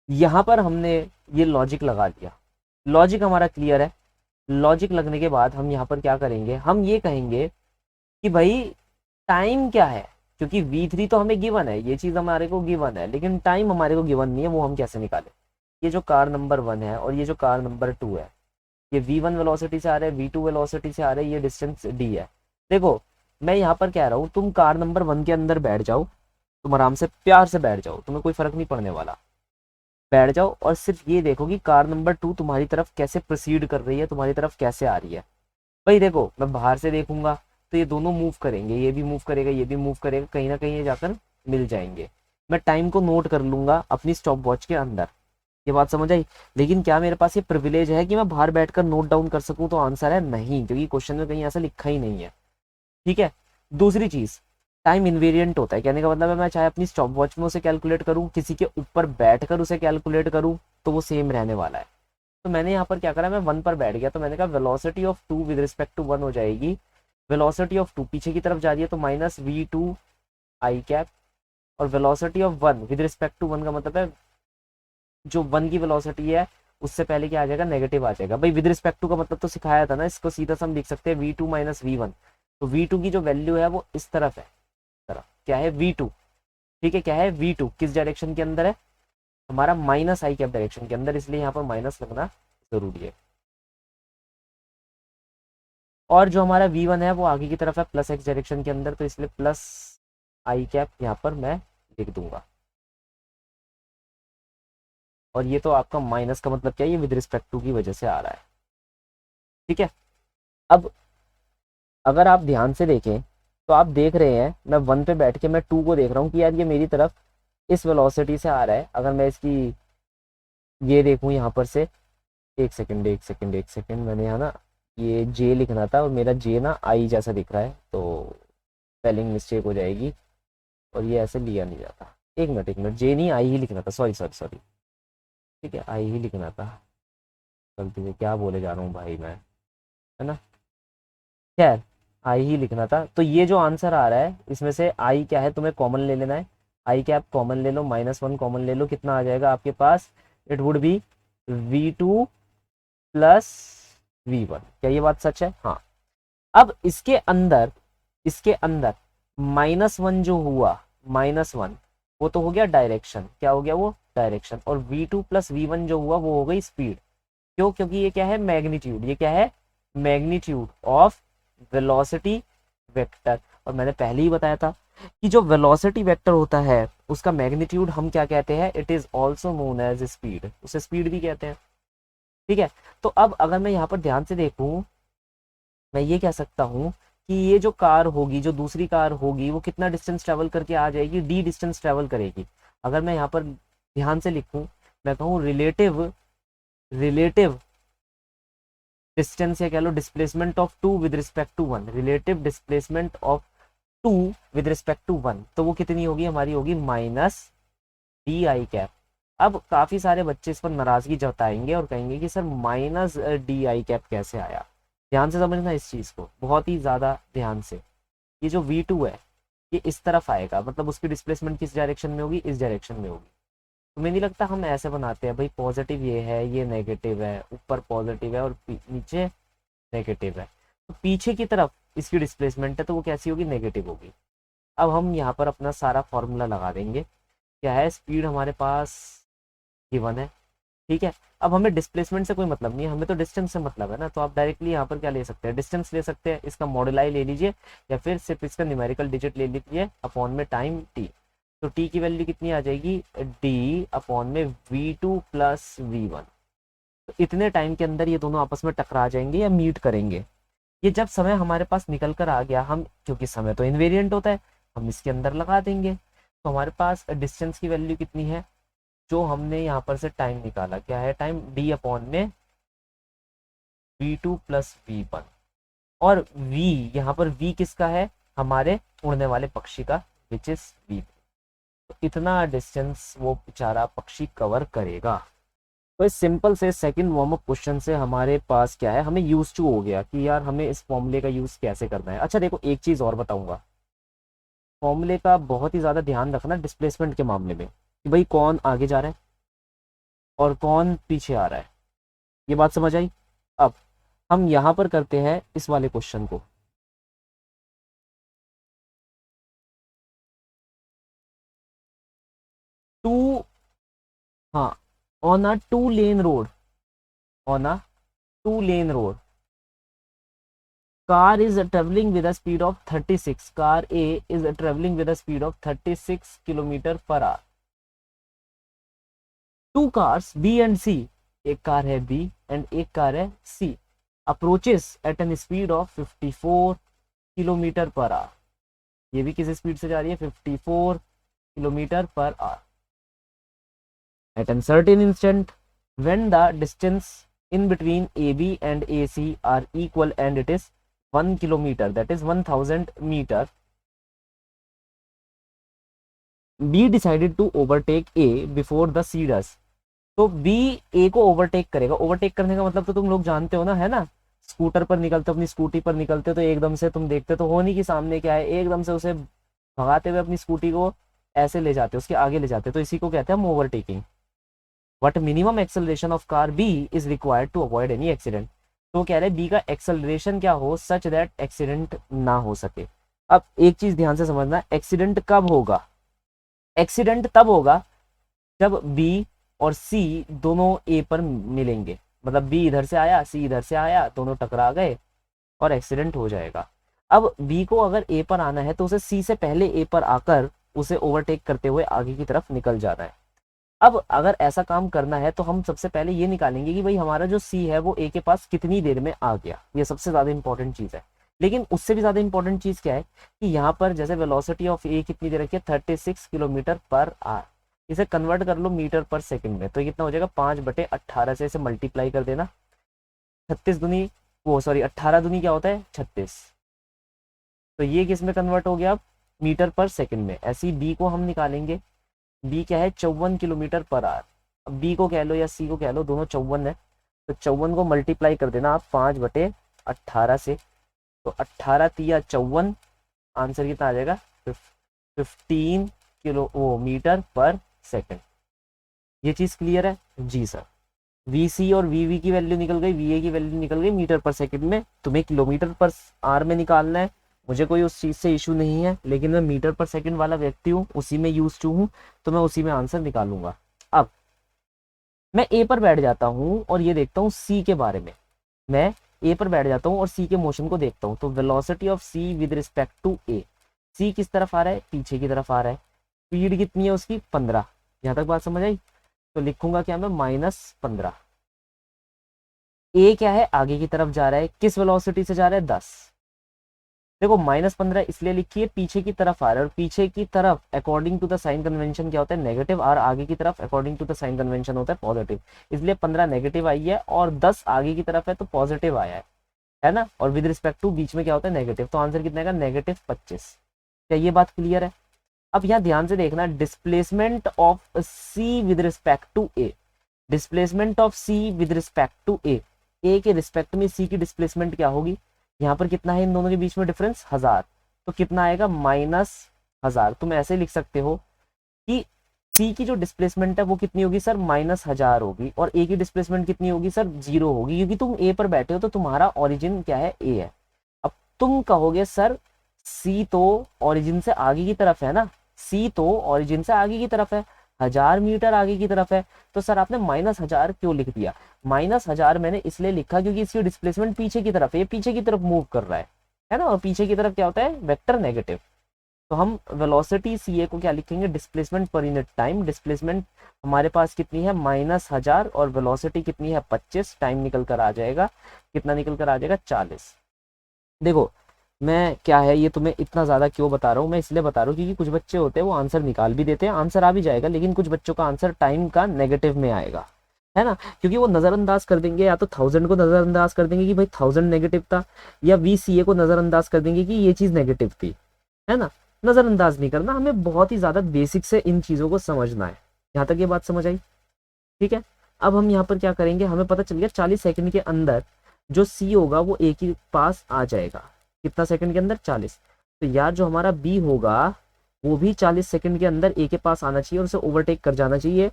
Speaker 1: यहाँ पर हमने ये लॉजिक लगा दिया, लॉजिक हमारा क्लियर है। लॉजिक लगने के बाद हम यहाँ पर क्या करेंगे, हम ये कहेंगे कि भाई टाइम क्या है, क्योंकि v3 तो हमें गिवन है, ये चीज हमारे को गिवन है, लेकिन टाइम हमारे को गिवन नहीं है, वो हम कैसे निकालें। ये जो कार नंबर 1 है और ये जो कार नंबर 2 है, ये v1 वेलोसिटी से आ रहे हैं, v2 वेलोसिटी से आ रहे हैं, ये डिस्टेंस d है। देखो मैं यहाँ पर कह रहा हूँ तुम कार नंबर 1 के अंदर बैठ जाओ, तुम आराम से प्यार से बैठ जाओ, तुम्हें कोई फर्क नहीं पड़ने वाला। बैठ जाओ और सिर्फ ये देखो कि कार नंबर 2 तुम्हारी तरफ कैसे प्रोसीड कर रही है, तुम्हारी तरफ कैसे आ रही है। भाई देखो, मैं बाहर से देखूंगा तो ये दोनों मूव करेंगे, ये भी मूव करेगा, ये भी मूव करेगा, कहीं ना कहीं ये जाकर मिल जाएंगे। मैं टाइम को नोट कर लूंगा अपनी स्टॉप वॉच के अंदर। ये बात समझ आई? लेकिन क्या मेरे पास ये प्रिविलेज है कि मैं बाहर बैठकर नोट डाउन कर सकूं? तो आंसर है नहीं, क्योंकि क्वेश्चन में कहीं ऐसा लिखा ही नहीं है। ठीक है। दूसरी चीज, टाइम इनवेरिएंट होता है। कहने का मतलब है मैं चाहे अपनी स्टॉप वॉच में उसे कैलकुलेट करूं, किसी के ऊपर बैठकर उसे कैलकुलेट करूं, तो वो सेम रहने वाला है। तो मैंने यहाँ पर क्या करा, मैं 1 पर बैठ गया, तो मैंने कहा velocity of 2 with respect to 1 हो जाएगी। वेलोसिटी ऑफ 2 पीछे की तरफ जा रही है तो माइनस v2 आई कैप, और velocity of 1 with respect to 1 का मतलब है जो 1 की वेलोसिटी है उससे पहले क्या आ जाएगा, नेगेटिव आ जाएगा। भाई विद रिस्पेक्ट टू का मतलब तो सिखाया था ना, इसको सीधा हम लिख सकते हैं v2 माइनस v1। तो v2 की जो वैल्यू है वो इस तरफ है, तरफ क्या है v2। ठीक है, क्या है v2, किस डायरेक्शन के अंदर है, हमारा माइनस आई कैप डायरेक्शन के अंदर, इसलिए यहाँ पर माइनस लगना जरूरी है। और जो हमारा v1 है वो आगे की तरफ है प्लस एक्स डायरेक्शन के अंदर, तो इसलिए प्लस आई कैप यहाँ पर मैं लिख दूंगा। और ये तो आपका माइनस का मतलब क्या है, ये विद रिस्पेक्ट टू की वजह से आ रहा है। ठीक है। अब अगर आप ध्यान से देखें तो आप देख रहे हैं मैं 1 पे बैठ के मैं 2 को देख रहा हूँ कि यार ये मेरी तरफ इस वेलोसिटी से आ रहा है। अगर मैं इसकी ये देखूँ यहाँ पर से, एक सेकंड एक सेकंड एक सेकंड, मैंने यहाँ ना ये जे लिखना था और मेरा जे ना आई जैसा दिख रहा है, तो स्पेलिंग मिस्टेक हो जाएगी और ये ऐसे लिया नहीं जाता। एक मिनट, जे नहीं आई ही लिखना था, सॉरी सॉरी सॉरी। ठीक है, आई ही लिखना था, गलती से क्या बोले जा रहा हूँ भाई मैं, है ना। खैर, आई ही लिखना था। तो ये जो आंसर आ रहा है इसमें से आई क्या है, तुम्हें कॉमन ले लेना है। आई क्या, आप कॉमन ले लो, -1 कॉमन ले लो, कितना आ जाएगा आपके पास, it would be v2 plus v1। क्या ये बात सच है? हाँ। अब इसके अंदर -1 जो हुआ, -1 वो तो हो गया डायरेक्शन, क्या हो गया वो, डायरेक्शन। और v2 प्लस v1 जो हुआ वो हो गई स्पीड। क्यों? क्योंकि ये क्या है, मैग्नीट्यूड। ये क्या है, मैग्नीट्यूड ऑफ वेलोसिटी वेक्टर। और मैंने पहले ही बताया था कि जो वेलोसिटी वेक्टर होता है उसका मैग्नीट्यूड हम क्या कहते हैं, it is also known as speed, उसे स्पीड भी कहते हैं। ठीक है। तो अब अगर मैं यहाँ पर ध्यान से देखूं, मैं ये कह सकता हूँ कि ये जो कार होगी, जो दूसरी कार होगी, वो कितना डिस्टेंस ट्रेवल करके आ जाएगी, डी डिस्टेंस ट्रेवल करेगी। अगर मैं यहाँ पर ध्यान से लिखूं, मैं कहूँ रिलेटिव रिलेटिव डिस्टेंस, या कह लो displacement of 2 with respect to 1, relative displacement of 2 with respect to 1, तो वो कितनी होगी, हमारी होगी माइनस डी आई कैप। अब काफी सारे बच्चे इस पर नाराजगी जताएंगे और कहेंगे कि sir minus D I cap कैसे आया। ध्यान से समझना इस चीज को, बहुत ही ज्यादा ध्यान से। ये जो v2 है ये इस तरफ आएगा, मतलब उसकी डिस्प्लेसमेंट किस डायरेक्शन में होगी, इस डायरेक्शन में होगी। तुम्हें नहीं लगता हम ऐसे बनाते हैं, भाई पॉजिटिव ये है, ये नेगेटिव है, ऊपर पॉजिटिव है और नीचे नेगेटिव है, तो पीछे की तरफ इसकी डिस्प्लेसमेंट है तो वो कैसी होगी, नेगेटिव होगी। अब हम यहाँ पर अपना सारा फॉर्मूला लगा देंगे। क्या है, स्पीड हमारे पास गिवन है। ठीक है। अब हमें डिस्प्लेसमेंट से कोई मतलब नहीं है, हमें तो डिस्टेंस से मतलब है ना, तो आप डायरेक्टली यहाँ पर क्या ले सकते हैं, डिस्टेंस ले सकते हैं, इसका मॉडुलाई ले लीजिए, या फिर सिर्फ इसका न्यूमेरिकल डिजिट ले लीजिए अपॉन में टाइम टी। तो टी की वैल्यू कितनी आ जाएगी, डी अपॉन में v2 प्लस v1। तो इतने टाइम के अंदर ये दोनों आपस में टकरा जाएंगे या मीट करेंगे। ये जब समय हमारे पास निकल कर आ गया, हम क्योंकि समय तो इनवेरिएंट होता है, हम इसके अंदर लगा देंगे, तो हमारे पास डिस्टेंस की वैल्यू कितनी है, जो हमने यहाँ पर से टाइम निकाला, क्या है टाइम, डी अपॉन में v2 प्लस v1। और v, यहाँ पर v किसका है, हमारे उड़ने वाले पक्षी का, विच इज v। तो इतना डिस्टेंस वो बेचारा पक्षी कवर करेगा। तो इस सिंपल से सेकंड वार्म अप क्वेश्चन से हमारे पास क्या है, हमें यूज टू हो गया कि यार हमें इस फॉर्मूले का यूज कैसे करना है। अच्छा देखो, एक चीज और बताऊंगा, फॉर्मूले का बहुत ही ज्यादा ध्यान रखना डिस्प्लेसमेंट के मामले में, कि भाई कौन आगे जा रहा है और कौन पीछे आ रहा है। ये बात समझ आई? अब हम यहाँ पर करते हैं इस वाले क्वेश्चन को। टू, हाँ, on a two lane road, on a two lane road, car is travelling with a speed of 36, car A is travelling with a speed of 36 kilometre per hour. Two cars B and C, एक कार है बी एंड एक कार है C, approaches at an speed of 54 kilometre per hour. ये भी किस स्पीड से जा रही है, 54 kilometre per hour. At an certain instant when the distance in between AB and AC are equal and it is 1 kilometer, that is 1000 meter, B decided to overtake A before the C does। तो B A को ओवरटेक करेगा। ओवरटेक करने का मतलब तो तुम लोग जानते हो ना, है ना, स्कूटर पर निकलते, अपनी स्कूटी पर निकलते तो एकदम से तुम देखते तो हो नहीं कि सामने क्या है, एकदम से उसे भगाते हुए अपनी स्कूटी को ऐसे ले जाते, उसके आगे ले जाते, तो इसी को कहते हैं हम overtaking. What minimum acceleration of car B is required to avoid any accident। तो कह रहे हैं B का एक्सेलरेशन क्या हो सच दैट एक्सीडेंट ना हो सके। अब एक चीज ध्यान से समझना, एक्सीडेंट कब होगा, एक्सीडेंट तब होगा जब B और C दोनों A पर मिलेंगे, मतलब B इधर से आया C इधर से आया, दोनों टकरा गए और एक्सीडेंट हो जाएगा। अब B को अगर A पर आना है तो उसे C से पहले A पर आकर उसे ओवरटेक करते हुए आगे की तरफ निकल जाना है। अब अगर ऐसा काम करना है तो हम सबसे पहले ये निकालेंगे कि भाई हमारा जो सी है वो ए के पास कितनी देर में आ गया, ये सबसे ज्यादा इंपॉर्टेंट चीज है। लेकिन उससे भी ज्यादा इंपॉर्टेंट चीज क्या है कि यहाँ पर जैसे वेलोसिटी ऑफ ए कितनी दे रखी है, 36 किलोमीटर पर आवर, इसे कन्वर्ट कर लो मीटर पर सेकंड में, तो कितना हो जाएगा 5/18 से इसे मल्टीप्लाई कर देना। 36 दूनी वो सॉरी 18 दूनी क्या होता है 36, तो ये किस में कन्वर्ट हो गया अब मीटर पर सेकंड में। ऐसे ही बी को हम निकालेंगे, बी क्या है 54 किलोमीटर पर आवर। अब बी को कह लो या सी को कह लो, दोनों 54 है, तो 54 को मल्टीप्लाई कर देना आप 5/18 से, तो 18 तिया 54, आंसर कितना आ जाएगा 15 किलोमीटर पर सेकंड। ये चीज क्लियर है जी सर। वी सी और वी वी की वैल्यू निकल गई, वी ए की वैल्यू निकल गई मीटर पर सेकंड में, तुम्हें किलोमीटर पर आवर में निकालना है, मुझे कोई उस चीज से इशू नहीं है, लेकिन मैं मीटर पर सेकंड वाला व्यक्ति हूँ, उसी में यूज टू हूँ, तो मैं उसी में आंसर निकालूंगा। अब मैं ए पर बैठ जाता हूँ और ये देखता हूँ सी के बारे में, मैं ए पर बैठ जाता हूँ और सी के मोशन को देखता हूँ, तो velocity of C with respect to A, C किस तरफ आ रहा है पीछे की तरफ आ रहा है, स्पीड कितनी है उसकी 15, यहाँ तक बात समझ आई, तो लिखूंगा क्या मैं -15। ए क्या है आगे की तरफ जा रहा है, किस वेलोसिटी से जा रहा है 10, देखो -15 इसलिए लिखिए पीछे की तरफ आ रहा है, और पीछे की तरफ according to the sign convention क्या होता है नेगेटिव, और आगे की तरफ according to the sign convention होता है पॉजिटिव, इसलिए 15 नेगेटिव आई है और 10 आगे की तरफ है तो पॉजिटिव आया है ना, और विद रिस्पेक्ट टू बीच में क्या होता है नेगेटिव, तो आंसर कितना का -25। क्या ये बात क्लियर है? अब यहाँ ध्यान से देखना, displacement of C with respect to A, displacement of C with respect to A के रिस्पेक्ट में सी की डिस्प्लेसमेंट क्या होगी, यहाँ पर कितना है इन दोनों के बीच में डिफरेंस 1000, तो कितना आएगा -1000। तुम ऐसे लिख सकते हो कि सी की जो डिस्प्लेसमेंट है वो कितनी होगी सर -1000 होगी, और ए की डिस्प्लेसमेंट कितनी होगी सर 0 होगी, क्योंकि तुम ए पर बैठे हो तो तुम्हारा ओरिजिन क्या है ए है। अब तुम कहोगे सर सी तो ओरिजिन से आगे की तरफ है ना, सी तो ओरिजिन से आगे की तरफ है, 1000 मीटर आगे की तरफ है, तो सर आपने -1000 क्यों लिख दिया? -1000 मैंने इसलिए लिखा क्योंकि इसकी डिस्प्लेसमेंट पीछे की तरफ है, ये पीछे की तरफ मूव कर रहा है ना, और पीछे की तरफ क्या होता है वेक्टर नेगेटिव, तो हम वेलोसिटी सी ए को क्या लिखेंगे displacement per unit time, displacement हमारे पास कितनी है -1000 और वेलोसिटी कितनी है 25, टाइम निकल कर आ जाएगा, कितना निकल कर आ जाएगा 40। देखो मैं क्या है ये तुम्हें इतना ज़्यादा क्यों बता रहा हूँ, मैं इसलिए बता रहा हूँ क्योंकि कुछ बच्चे होते हैं वो आंसर निकाल भी देते हैं, आंसर आ भी जाएगा, लेकिन कुछ बच्चों का आंसर टाइम का नेगेटिव में आएगा, है ना, क्योंकि वो नज़रअंदाज कर देंगे, या तो 1000 को नज़रअंदाज कर देंगे कि भाई 1000 नेगेटिव था, या VCA को नज़रअंदाज कर देंगे कि ये चीज़ नेगेटिव थी, है ना। नज़रअंदाज नहीं करना, हमें बहुत ही ज़्यादा बेसिक से इन चीज़ों को समझना है। यहाँ तक ये बात समझ आई? ठीक है, अब हम यहाँ पर क्या करेंगे, हमें पता चल गया 40 सेकंड के अंदर जो सी होगा वो ए के पास आ जाएगा, कितना सेकंड के अंदर 40, तो यार जो हमारा बी होगा वो भी 40 सेकंड के अंदर ए के पास आना चाहिए और उसे ओवरटेक कर जाना चाहिए,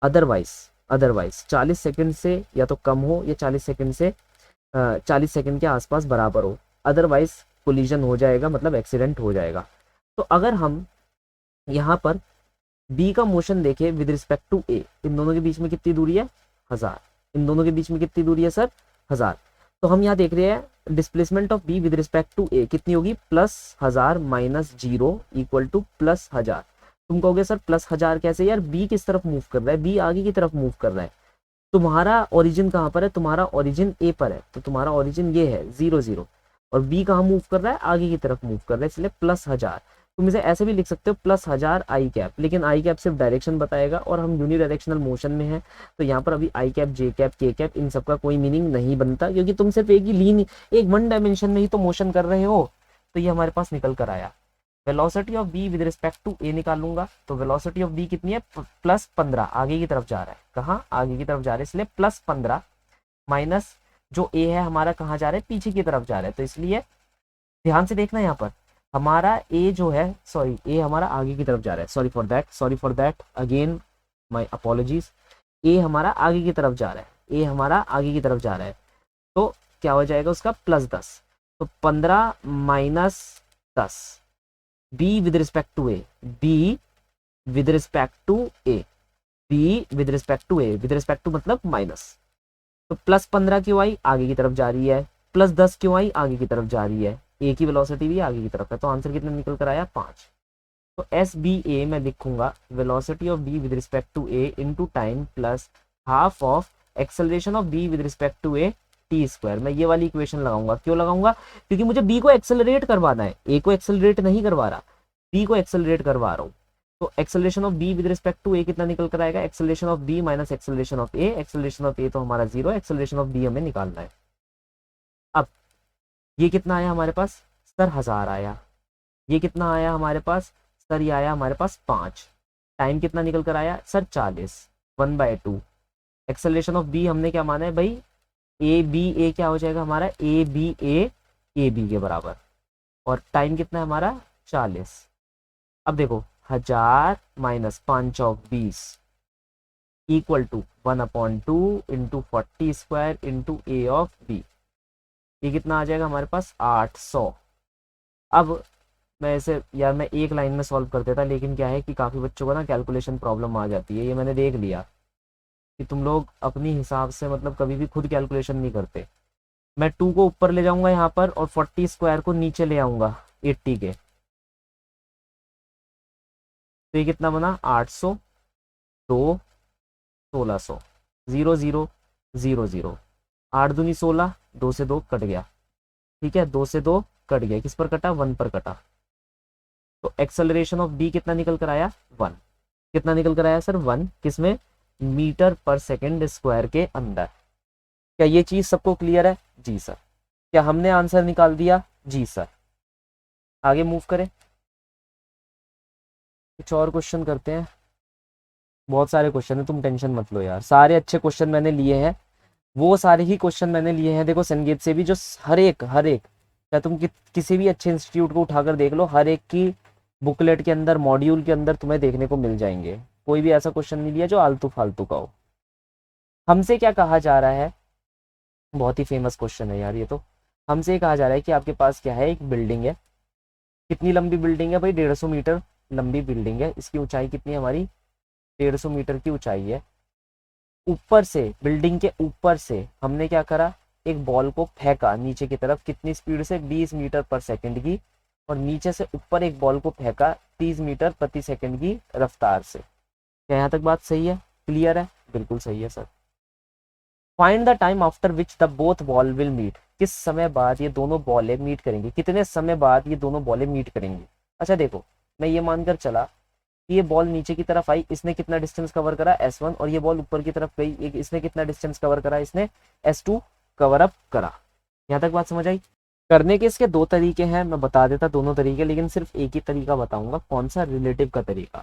Speaker 1: अदरवाइज 40 सेकंड से या तो कम हो या 40 सेकंड से 40 सेकंड के आसपास बराबर हो, अदरवाइज कोलिजन हो जाएगा, मतलब एक्सीडेंट हो जाएगा। तो अगर हम यहाँ पर बी का मोशन देखें विद रिस्पेक्ट टू ए, इन दोनों के बीच में कितनी दूरी है 1000, इन दोनों के बीच में कितनी दूरी है सर 1000, तो हम यहाँ देख रहे हैं displacement of B with respect to A कितनी होगी, +1000 माइनस 0 इक्वल टू +1000। तुम कहोगे सर +1000 कैसे यार, बी किस तरफ मूव कर रहा है, बी आगे की तरफ मूव कर रहा है। तुम्हारा ओरिजिन कहाँ पर है, तुम्हारा ओरिजिन ए पर है, तो तुम्हारा ओरिजिन ये है 0 0, और बी कहाँ मूव कर रहा है, आगे की तरफ मूव कर रहा है, इसलिए +1000। तुम इसे ऐसे भी लिख सकते हो +1000 आई कैप, लेकिन आई कैप सिर्फ डायरेक्शन बताएगा और हम यूनिडायरेक्शनल मोशन में है, तो यहाँ पर अभी आई कैप, जे कैप, के कैप इन सबका कोई मीनिंग नहीं बनता, क्योंकि तुम सिर्फ एक ही लीन, एक वन डायमेंशन में ही तो मोशन कर रहे हो। तो ये हमारे पास निकल कर आया। Velocity of B with respect to A निकालूंगा, तो वेलोसिटी ऑफ बी कितनी है, +15, आगे की तरफ जा रहा है, कहाँ, आगे की तरफ जा रहा है, इसलिए +15 माइनस जो ए है हमारा कहाँ जा रहा है, पीछे की तरफ जा रहा है, तो इसलिए ध्यान से देखना यहाँ पर हमारा ए जो है, सॉरी ए हमारा आगे की तरफ जा रहा है, sorry for that again my apologies. ए हमारा आगे की तरफ जा रहा है, ए हमारा आगे की तरफ जा रहा है, तो क्या हो जाएगा उसका +10, तो 15 minus 10, B with respect to A, B with respect to A, B with respect to A, with respect to मतलब माइनस, तो +15 क्यों आई, आगे की तरफ जा रही है, +10 क्यों आई, आगे की तरफ जा रही है, ए की वेलोसिटी भी आगे की तरफ है, तो आंसर कितना निकल कर आया 5। तो एस बी ए मैं लिखूंगा velocity of B with respect to A into time plus half of acceleration of B with respect to A t square. मैं ये वाली इक्वेशन लगाऊंगा, क्यों लगाऊंगा, क्योंकि मुझे बी को एक्सेलरेट करवाना है, ए को एक्सेलरेट नहीं करवा रहा, बी को एक्सेलरेट करवा रहा हूँ। तो acceleration of B with respect to A कितना निकल कर आएगा, acceleration of B minus acceleration of A, acceleration of A तो हमारा 0, एक्सेलरेशन ऑफ बी हमें निकालना है। अब ये कितना आया हमारे पास सर, 1000 आया, ये कितना आया हमारे पास सर, ये आया हमारे पास 5, टाइम कितना निकल कर आया सर 40, 1/2। एक्सेलरेशन ऑफ बी हमने क्या माना है भाई, ए बी ए क्या हो जाएगा हमारा, ए बी के बराबर, और टाइम कितना है हमारा 40। अब देखो 1000 minus 5 of 20 equal to 1/2 into 40 square into A of B, ये कितना आ जाएगा हमारे पास 800। अब मैं इसे यार मैं एक लाइन में सॉल्व कर देता, लेकिन क्या है कि काफ़ी बच्चों को ना कैलकुलेशन प्रॉब्लम आ जाती है, ये मैंने देख लिया कि तुम लोग अपनी हिसाब से मतलब कभी भी खुद कैलकुलेशन नहीं करते। मैं 2 को ऊपर ले जाऊंगा यहाँ पर और 40 स्क्वायर को नीचे ले आऊंगा 80 के, तो ये कितना बना 800, 2 1600, 0 0 0 0, 8 दूनी 16, 2 से 2 कट गया, ठीक है, 2 से 2 कट गया, किस पर कटा 1 पर कटा, तो एक्सेलरेशन ऑफ बी कितना निकल कर आया 1, कितना निकल कर आया सर 1, किसमें मीटर पर सेकेंड स्क्वायर के अंदर। क्या ये चीज सबको क्लियर है, जी सर। क्या हमने आंसर निकाल दिया, जी सर। आगे मूव करें, कुछ और क्वेश्चन करते हैं, बहुत सारे क्वेश्चन है, तुम टेंशन मत लो यार, सारे अच्छे क्वेश्चन मैंने लिए हैं, वो सारे ही क्वेश्चन मैंने लिए हैं, देखो संगीत से भी, जो हर एक क्या तुम किसी भी अच्छे इंस्टीट्यूट को उठाकर देख लो, हर एक की बुकलेट के अंदर, मॉड्यूल के अंदर तुम्हें देखने को मिल जाएंगे, कोई भी ऐसा क्वेश्चन नहीं लिया जो आलतू फालतू का हो। हमसे क्या कहा जा रहा है, बहुत ही फेमस क्वेश्चन है यार ये तो, हमसे कहा जा रहा है कि आपके पास क्या है, एक बिल्डिंग है, कितनी लंबी बिल्डिंग है भाई, 150 मीटर लंबी बिल्डिंग है, इसकी ऊंचाई कितनी है हमारी 150 मीटर की ऊंचाई है। ऊपर से, बिल्डिंग के ऊपर से हमने क्या करा, एक बॉल को फेंका नीचे की तरफ, कितनी स्पीड से 20 मीटर पर सेकंड की, और नीचे से ऊपर एक बॉल को फेंका 30 मीटर प्रति सेकंड की रफ्तार से। क्या यहाँ तक बात सही है, क्लियर है, बिल्कुल सही है sir. Find the time after which the both ball will meet, किस समय बाद ये दोनों बॉलें मीट करेंगी, कितने समय बाद ये दोनों बॉलें मीट करेंगी। अच्छा देखो, मैं ये मानकर चला कि ये बॉल नीचे की तरफ आई, इसने कितना डिस्टेंस कवर करा S1, और ये बॉल ऊपर की तरफ गई, इसने कितना डिस्टेंस कवर करा, इसने S2 कवर अप करा। यहाँ तक बात समझ आई। करने के इसके 2 तरीके हैं, मैं बता देता दोनों तरीके, लेकिन सिर्फ एक ही तरीका बताऊंगा, कौन सा, रिलेटिव का तरीका,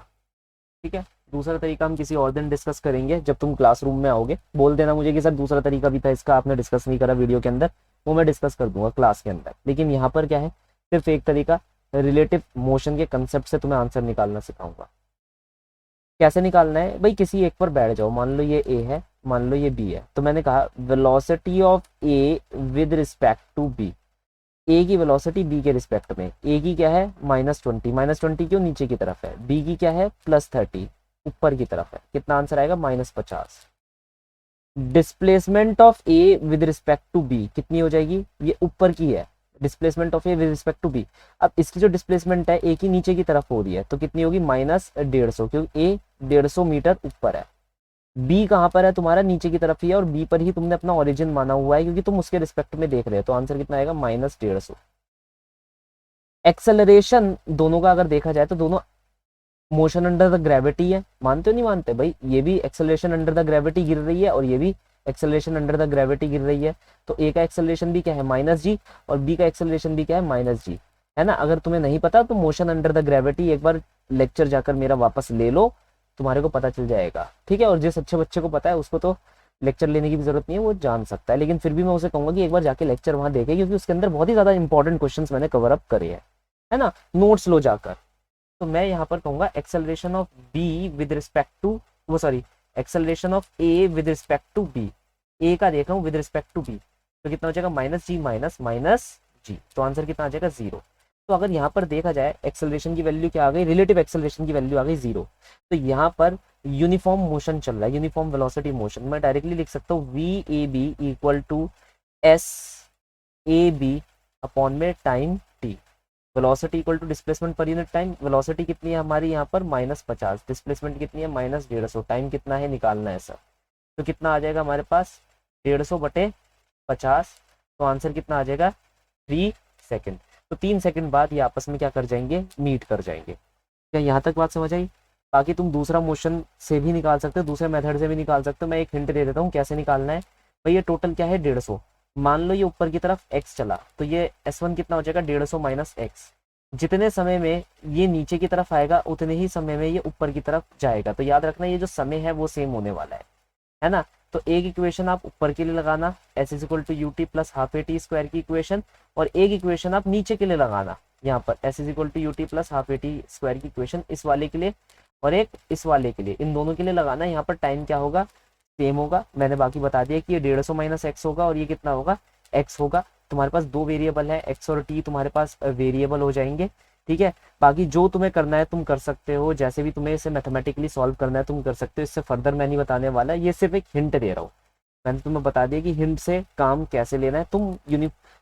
Speaker 1: ठीक है। दूसरा तरीका हम किसी और दिन डिस्कस करेंगे, जब तुम क्लासरूम में आओगे बोल देना मुझे कि सर दूसरा तरीका भी था इसका, आपने डिस्कस नहीं करा वीडियो के अंदर, वो मैं डिस्कस कर दूंगा क्लास के अंदर। लेकिन यहाँ पर क्या है, सिर्फ एक तरीका, रिलेटिव मोशन के कंसेप्ट से तुम्हें आंसर निकालना सिखाऊंगा। कैसे निकालना है भाई, किसी एक पर बैठ जाओ, मान लो ये ए है, मान लो ये बी है, तो मैंने कहा velocity of A with respect to B, A की वेलोसिटी बी के रिस्पेक्ट में, ए की क्या है -20, -20 क्यों, नीचे की तरफ है, बी की क्या है +30 ऊपर की तरफ है, कितना आंसर आएगा -50। Displacement of A with respect to B कितनी हो जाएगी, ये ऊपर की है, displacement of A with respect to B. अब इसकी जो डिस्प्लेसमेंट है ए की नीचे की तरफ हो रही है, तो कितनी होगी, -150, क्योंकि ए 150 मीटर ऊपर है। बी कहाँ पर है तुम्हारा, नीचे की तरफ ही है, और बी पर ही तुमने अपना ओरिजिन माना हुआ है क्योंकि तुम उसके रिस्पेक्ट में देख रहे हो, तो आंसर कितना आएगा, -150। एक्सेलरेशन दोनों का अगर देखा जाए तो दोनों मोशन अंडर द ग्रेविटी है, मानते हो नहीं मानते भाई, ये भी एक्सेलरेशन अंडर द ग्रेविटी गिर रही है और ये भी एक्सेलरेशन अंडर द ग्रेविटी गिर रही है। तो ए का एक्सेलरेशन भी क्या है, -g, और बी का एक्सेलरेशन भी क्या है, -g, है ना। अगर तुम्हें नहीं पता तो मोशन अंडर द ग्रेविटी एक बार लेक्चर जाकर मेरा वापस ले लो, तुम्हारे को पता चल जाएगा, ठीक है। और जिस अच्छे बच्चे को पता है उसको तो लेक्चर लेने की भी जरूरत नहीं है, वो जान सकता है, लेकिन फिर भी मैं उसे कहूंगा कि एक बार जाके लेक्चर वहां देखे, क्योंकि उसके अंदर बहुत ही ज्यादा इंपॉर्टेंट क्वेश्चन मैंने कवर अप करे हैं, है ना, नोट्स लो जाकर। तो मैं यहाँ पर कहूंगा acceleration of B with respect to, वो sorry, acceleration of A with respect to B, A का देख रहा हूँ विद रिस्पेक्ट टू बी, तो कितना हो जाएगा, -g माइनस जी, तो आंसर कितना आ जाएगा, 0। तो अगर यहाँ पर देखा जाए एक्सेलरेशन की वैल्यू क्या आ गई, रिलेटिव एक्सेलरेशन की वैल्यू आ गई 0। तो यहाँ पर यूनिफॉर्म मोशन चल रहा है, यूनिफॉर्म वेलोसिटी मोशन, मैं डायरेक्टली लिख सकता हूँ V A B equal to S A B upon में time T, velocity equal to displacement per unit time, velocity कितनी है हमारी यहाँ पर -50, डिस्प्लेसमेंट कितनी है -150, टाइम कितना है निकालना है सर, तो कितना आ जाएगा हमारे पास 150/50, तो आंसर कितना आ जाएगा 3 सेकेंड। तो 3 सेकंड बाद ये आपस में क्या कर जाएंगे, मीट कर जाएंगे। क्या यहाँ तक बात समझ आई। बाकी तुम दूसरा मोशन से भी निकाल सकते हो, दूसरे मेथड से भी निकाल सकते हो, मैं एक हिंट दे देता हूँ कैसे निकालना है। भाई ये टोटल क्या है 150, मान लो ये ऊपर की तरफ x चला, तो ये S1 कितना हो जाएगा 150 माइनस x, जितने समय में ये नीचे की तरफ आएगा उतने ही समय में ये ऊपर की तरफ जाएगा। तो याद रखना ये जो समय है वो सेम होने वाला है ना। तो एक इक्वेशन आप ऊपर के लिए लगाना, s is equal to u t plus half a t square की इक्वेशन, और एक इक्वेशन आप नीचे के लिए लगाना यहाँ पर s is equal to u t plus half a t square की इक्वेशन, इस वाले के लिए और एक इस वाले के लिए, इन दोनों के लिए लगाना। यहाँ पर टाइम क्या होगा, सेम होगा, मैंने बाकी बता दिया कि ये 150 माइनस एक्स होगा और ये कितना होगा x होगा। तुम्हारे पास दो वेरिएबल है x और t, तुम्हारे पास वेरिएबल हो जाएंगे, ठीक है। बाकी जो तुम्हें करना है तुम कर सकते हो, जैसे भी तुम्हें इसे मैथमेटिकली सॉल्व करना है तुम कर सकते हो, इससे फर्दर मैं नहीं बताने वाला, ये सिर्फ एक हिंट दे रहा हूँ। मैंने तुम्हें बता दिया कि हिंट से काम कैसे लेना है। तुम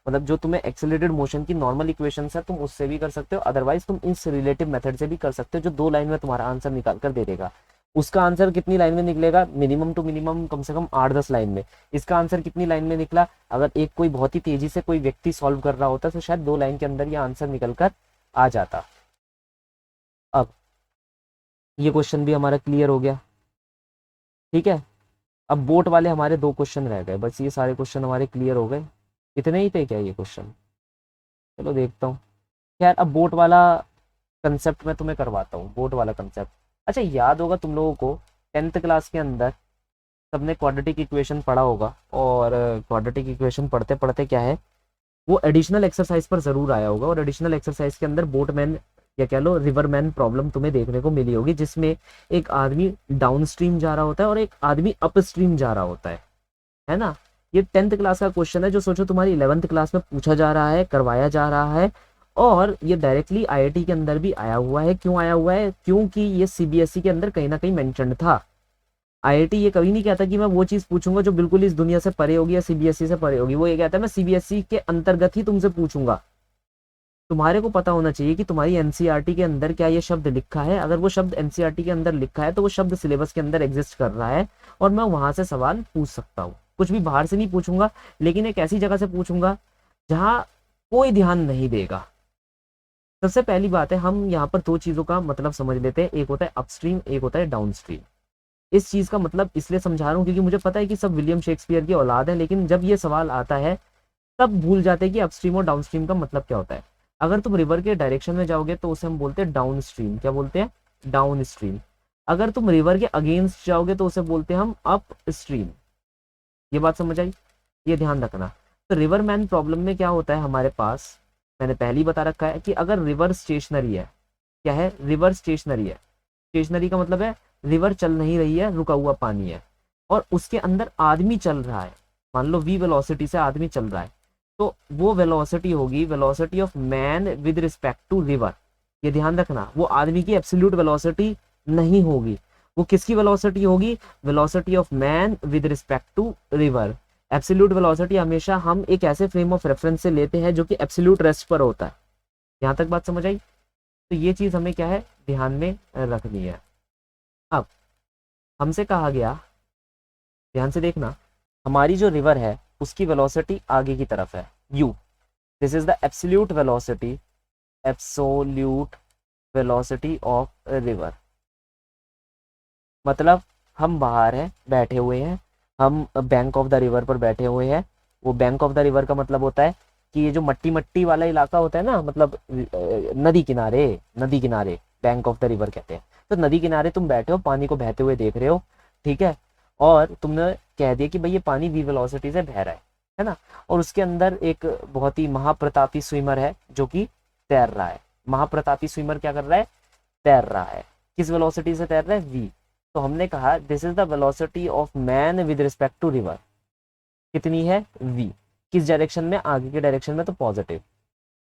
Speaker 1: मतलब जो तुम्हें एक्सेलरेटेड मोशन की नॉर्मल इक्वेशंस है तुम उससे भी कर सकते हो, अदरवाइज तुम इस रिलेटिव मेथड से भी कर सकते हो, जो 2 लाइन में तुम्हारा आंसर निकाल कर दे देगा। उसका आंसर कितनी लाइन में निकलेगा, मिनिमम टू मिनिमम कम से कम 8-10 लाइन में। इसका आंसर कितनी लाइन में निकला, अगर एक कोई बहुत ही तेजी से कोई व्यक्ति सॉल्व कर रहा होता तो शायद 2 लाइन के अंदर ये आंसर निकल कर आ जाता। अब ये क्वेश्चन भी हमारा क्लियर हो गया, ठीक है। अब बोट वाले हमारे 2 क्वेश्चन रह गए, बस ये सारे क्वेश्चन हमारे क्लियर हो गए। इतने ही थे क्या ये क्वेश्चन, चलो देखता हूँ। खैर अब बोट वाला कंसेप्ट मैं तुम्हें करवाता हूँ, बोट वाला कंसेप्ट। अच्छा याद होगा तुम लोगों को 10th क्लास के अंदर सबने क्वाड्रेटिक इक्वेशन पढ़ा होगा, और क्वाड्रेटिक इक्वेशन पढ़ते पढ़ते क्या है वो एडिशनल एक्सरसाइज पर जरूर आया होगा, और एडिशनल एक्सरसाइज के अंदर बोटमैन या कह लो रिवरमैन प्रॉब्लम तुम्हें देखने को मिली होगी, जिसमें एक आदमी डाउन स्ट्रीम जा रहा होता है और एक आदमी अप स्ट्रीम जा रहा होता है ना। ये 10th क्लास का क्वेश्चन है, जो सोचो तुम्हारी 11th क्लास में पूछा जा रहा है, करवाया जा रहा है, और ये डायरेक्टली आईआईटी के अंदर भी आया हुआ है। क्यों आया हुआ है, क्योंकि ये सीबीएसई के अंदर कहीं ना कहीं मेंशन था। आईआईटी ये कभी नहीं कहता कि मैं वो चीज पूछूंगा जो बिल्कुल इस दुनिया से परे होगी या सीबीएसई से परे होगी, वो ये कहता है मैं सीबीएसई के अंतर्गत ही तुमसे पूछूंगा। तुम्हारे को पता होना चाहिए कि तुम्हारी एनसीईआरटी के अंदर क्या ये शब्द लिखा है, अगर वो शब्द एनसीईआरटी के अंदर लिखा है तो वो शब्द सिलेबस के अंदर एग्जिस्ट कर रहा है, और मैं वहां से सवाल पूछ सकता हूँ। कुछ भी बाहर से नहीं पूछूंगा, लेकिन एक ऐसी जगह से पूछूंगा जहाँ कोई ध्यान नहीं देगा। सबसे पहली बात है, हम यहाँ पर 2 चीजों का मतलब समझ लेते हैं, एक होता है अपस्ट्रीम, एक होता है डाउनस्ट्रीम। इस चीज का मतलब इसलिए समझा रहा हूँ क्योंकि मुझे पता है कि सब विलियम शेक्सपियर की औलाद है, लेकिन जब ये सवाल आता है तब भूल जाते हैं कि अपस्ट्रीम और डाउनस्ट्रीम का मतलब क्या होता है। अगर तुम रिवर के डायरेक्शन में जाओगे तो उसे हम बोलते हैं डाउन स्ट्रीम, क्या बोलते हैं, डाउन स्ट्रीम। अगर तुम रिवर के अगेंस्ट जाओगे तो उसे बोलते हैं हम अप स्ट्रीम। ये बात समझ आई, ये ध्यान रखना। तो रिवर मैन प्रॉब्लम में क्या होता है हमारे पास, मैंने पहले ही बता रखा है कि अगर रिवर स्टेशनरी है, क्या है, रिवर स्टेशनरी है, स्टेशनरी का मतलब है रिवर चल नहीं रही है, रुका हुआ पानी है, और उसके अंदर आदमी चल रहा है, मान लो v वेलोसिटी से आदमी चल रहा है, तो वो वेलोसिटी होगी velocity of man with respect to river. ये ध्यान रखना, वो आदमी की एब्सोल्यूट वेलोसिटी नहीं होगी, वो किसकी वेलोसिटी होगी? Velocity of man with respect to river. Absolute velocity हमेशा हम एक ऐसे फ्रेम ऑफ रेफरेंस से लेते हैं जो कि एब्सोल्यूट रेस्ट पर होता है। यहाँ तक बात समझ आई? तो ये चीज हमें क्या है, ध्यान में रखनी है। अब हमसे कहा गया, ध्यान से देखना, हमारी जो रिवर है उसकी वेलोसिटी आगे की तरफ है u, this is the absolute velocity, absolute velocity of river. मतलब हम बाहर हैं, बैठे हुए हैं, हम बैंक ऑफ द रिवर पर बैठे हुए हैं। वो बैंक ऑफ द रिवर का मतलब होता है कि ये जो मट्टी मट्टी वाला इलाका होता है ना, मतलब नदी किनारे, नदी किनारे बैंक ऑफ द रिवर कहते हैं। तो नदी किनारे तुम बैठे हो, पानी को बहते हुए देख रहे हो, ठीक है, और तुमने कह दिया कि भाई ये पानी v वेलोसिटी से बह रहा है ना, और उसके अंदर एक बहुत ही महाप्रतापी स्विमर है जो कि तैर रहा है। महाप्रतापी स्विमर क्या कर रहा है? तैर रहा है। किस वेलोसिटी से तैर रहा है? v। तो हमने कहा this is the velocity of man with respect to river. कितनी है? v। किस डायरेक्शन में? आगे के डायरेक्शन में, तो पॉजिटिव।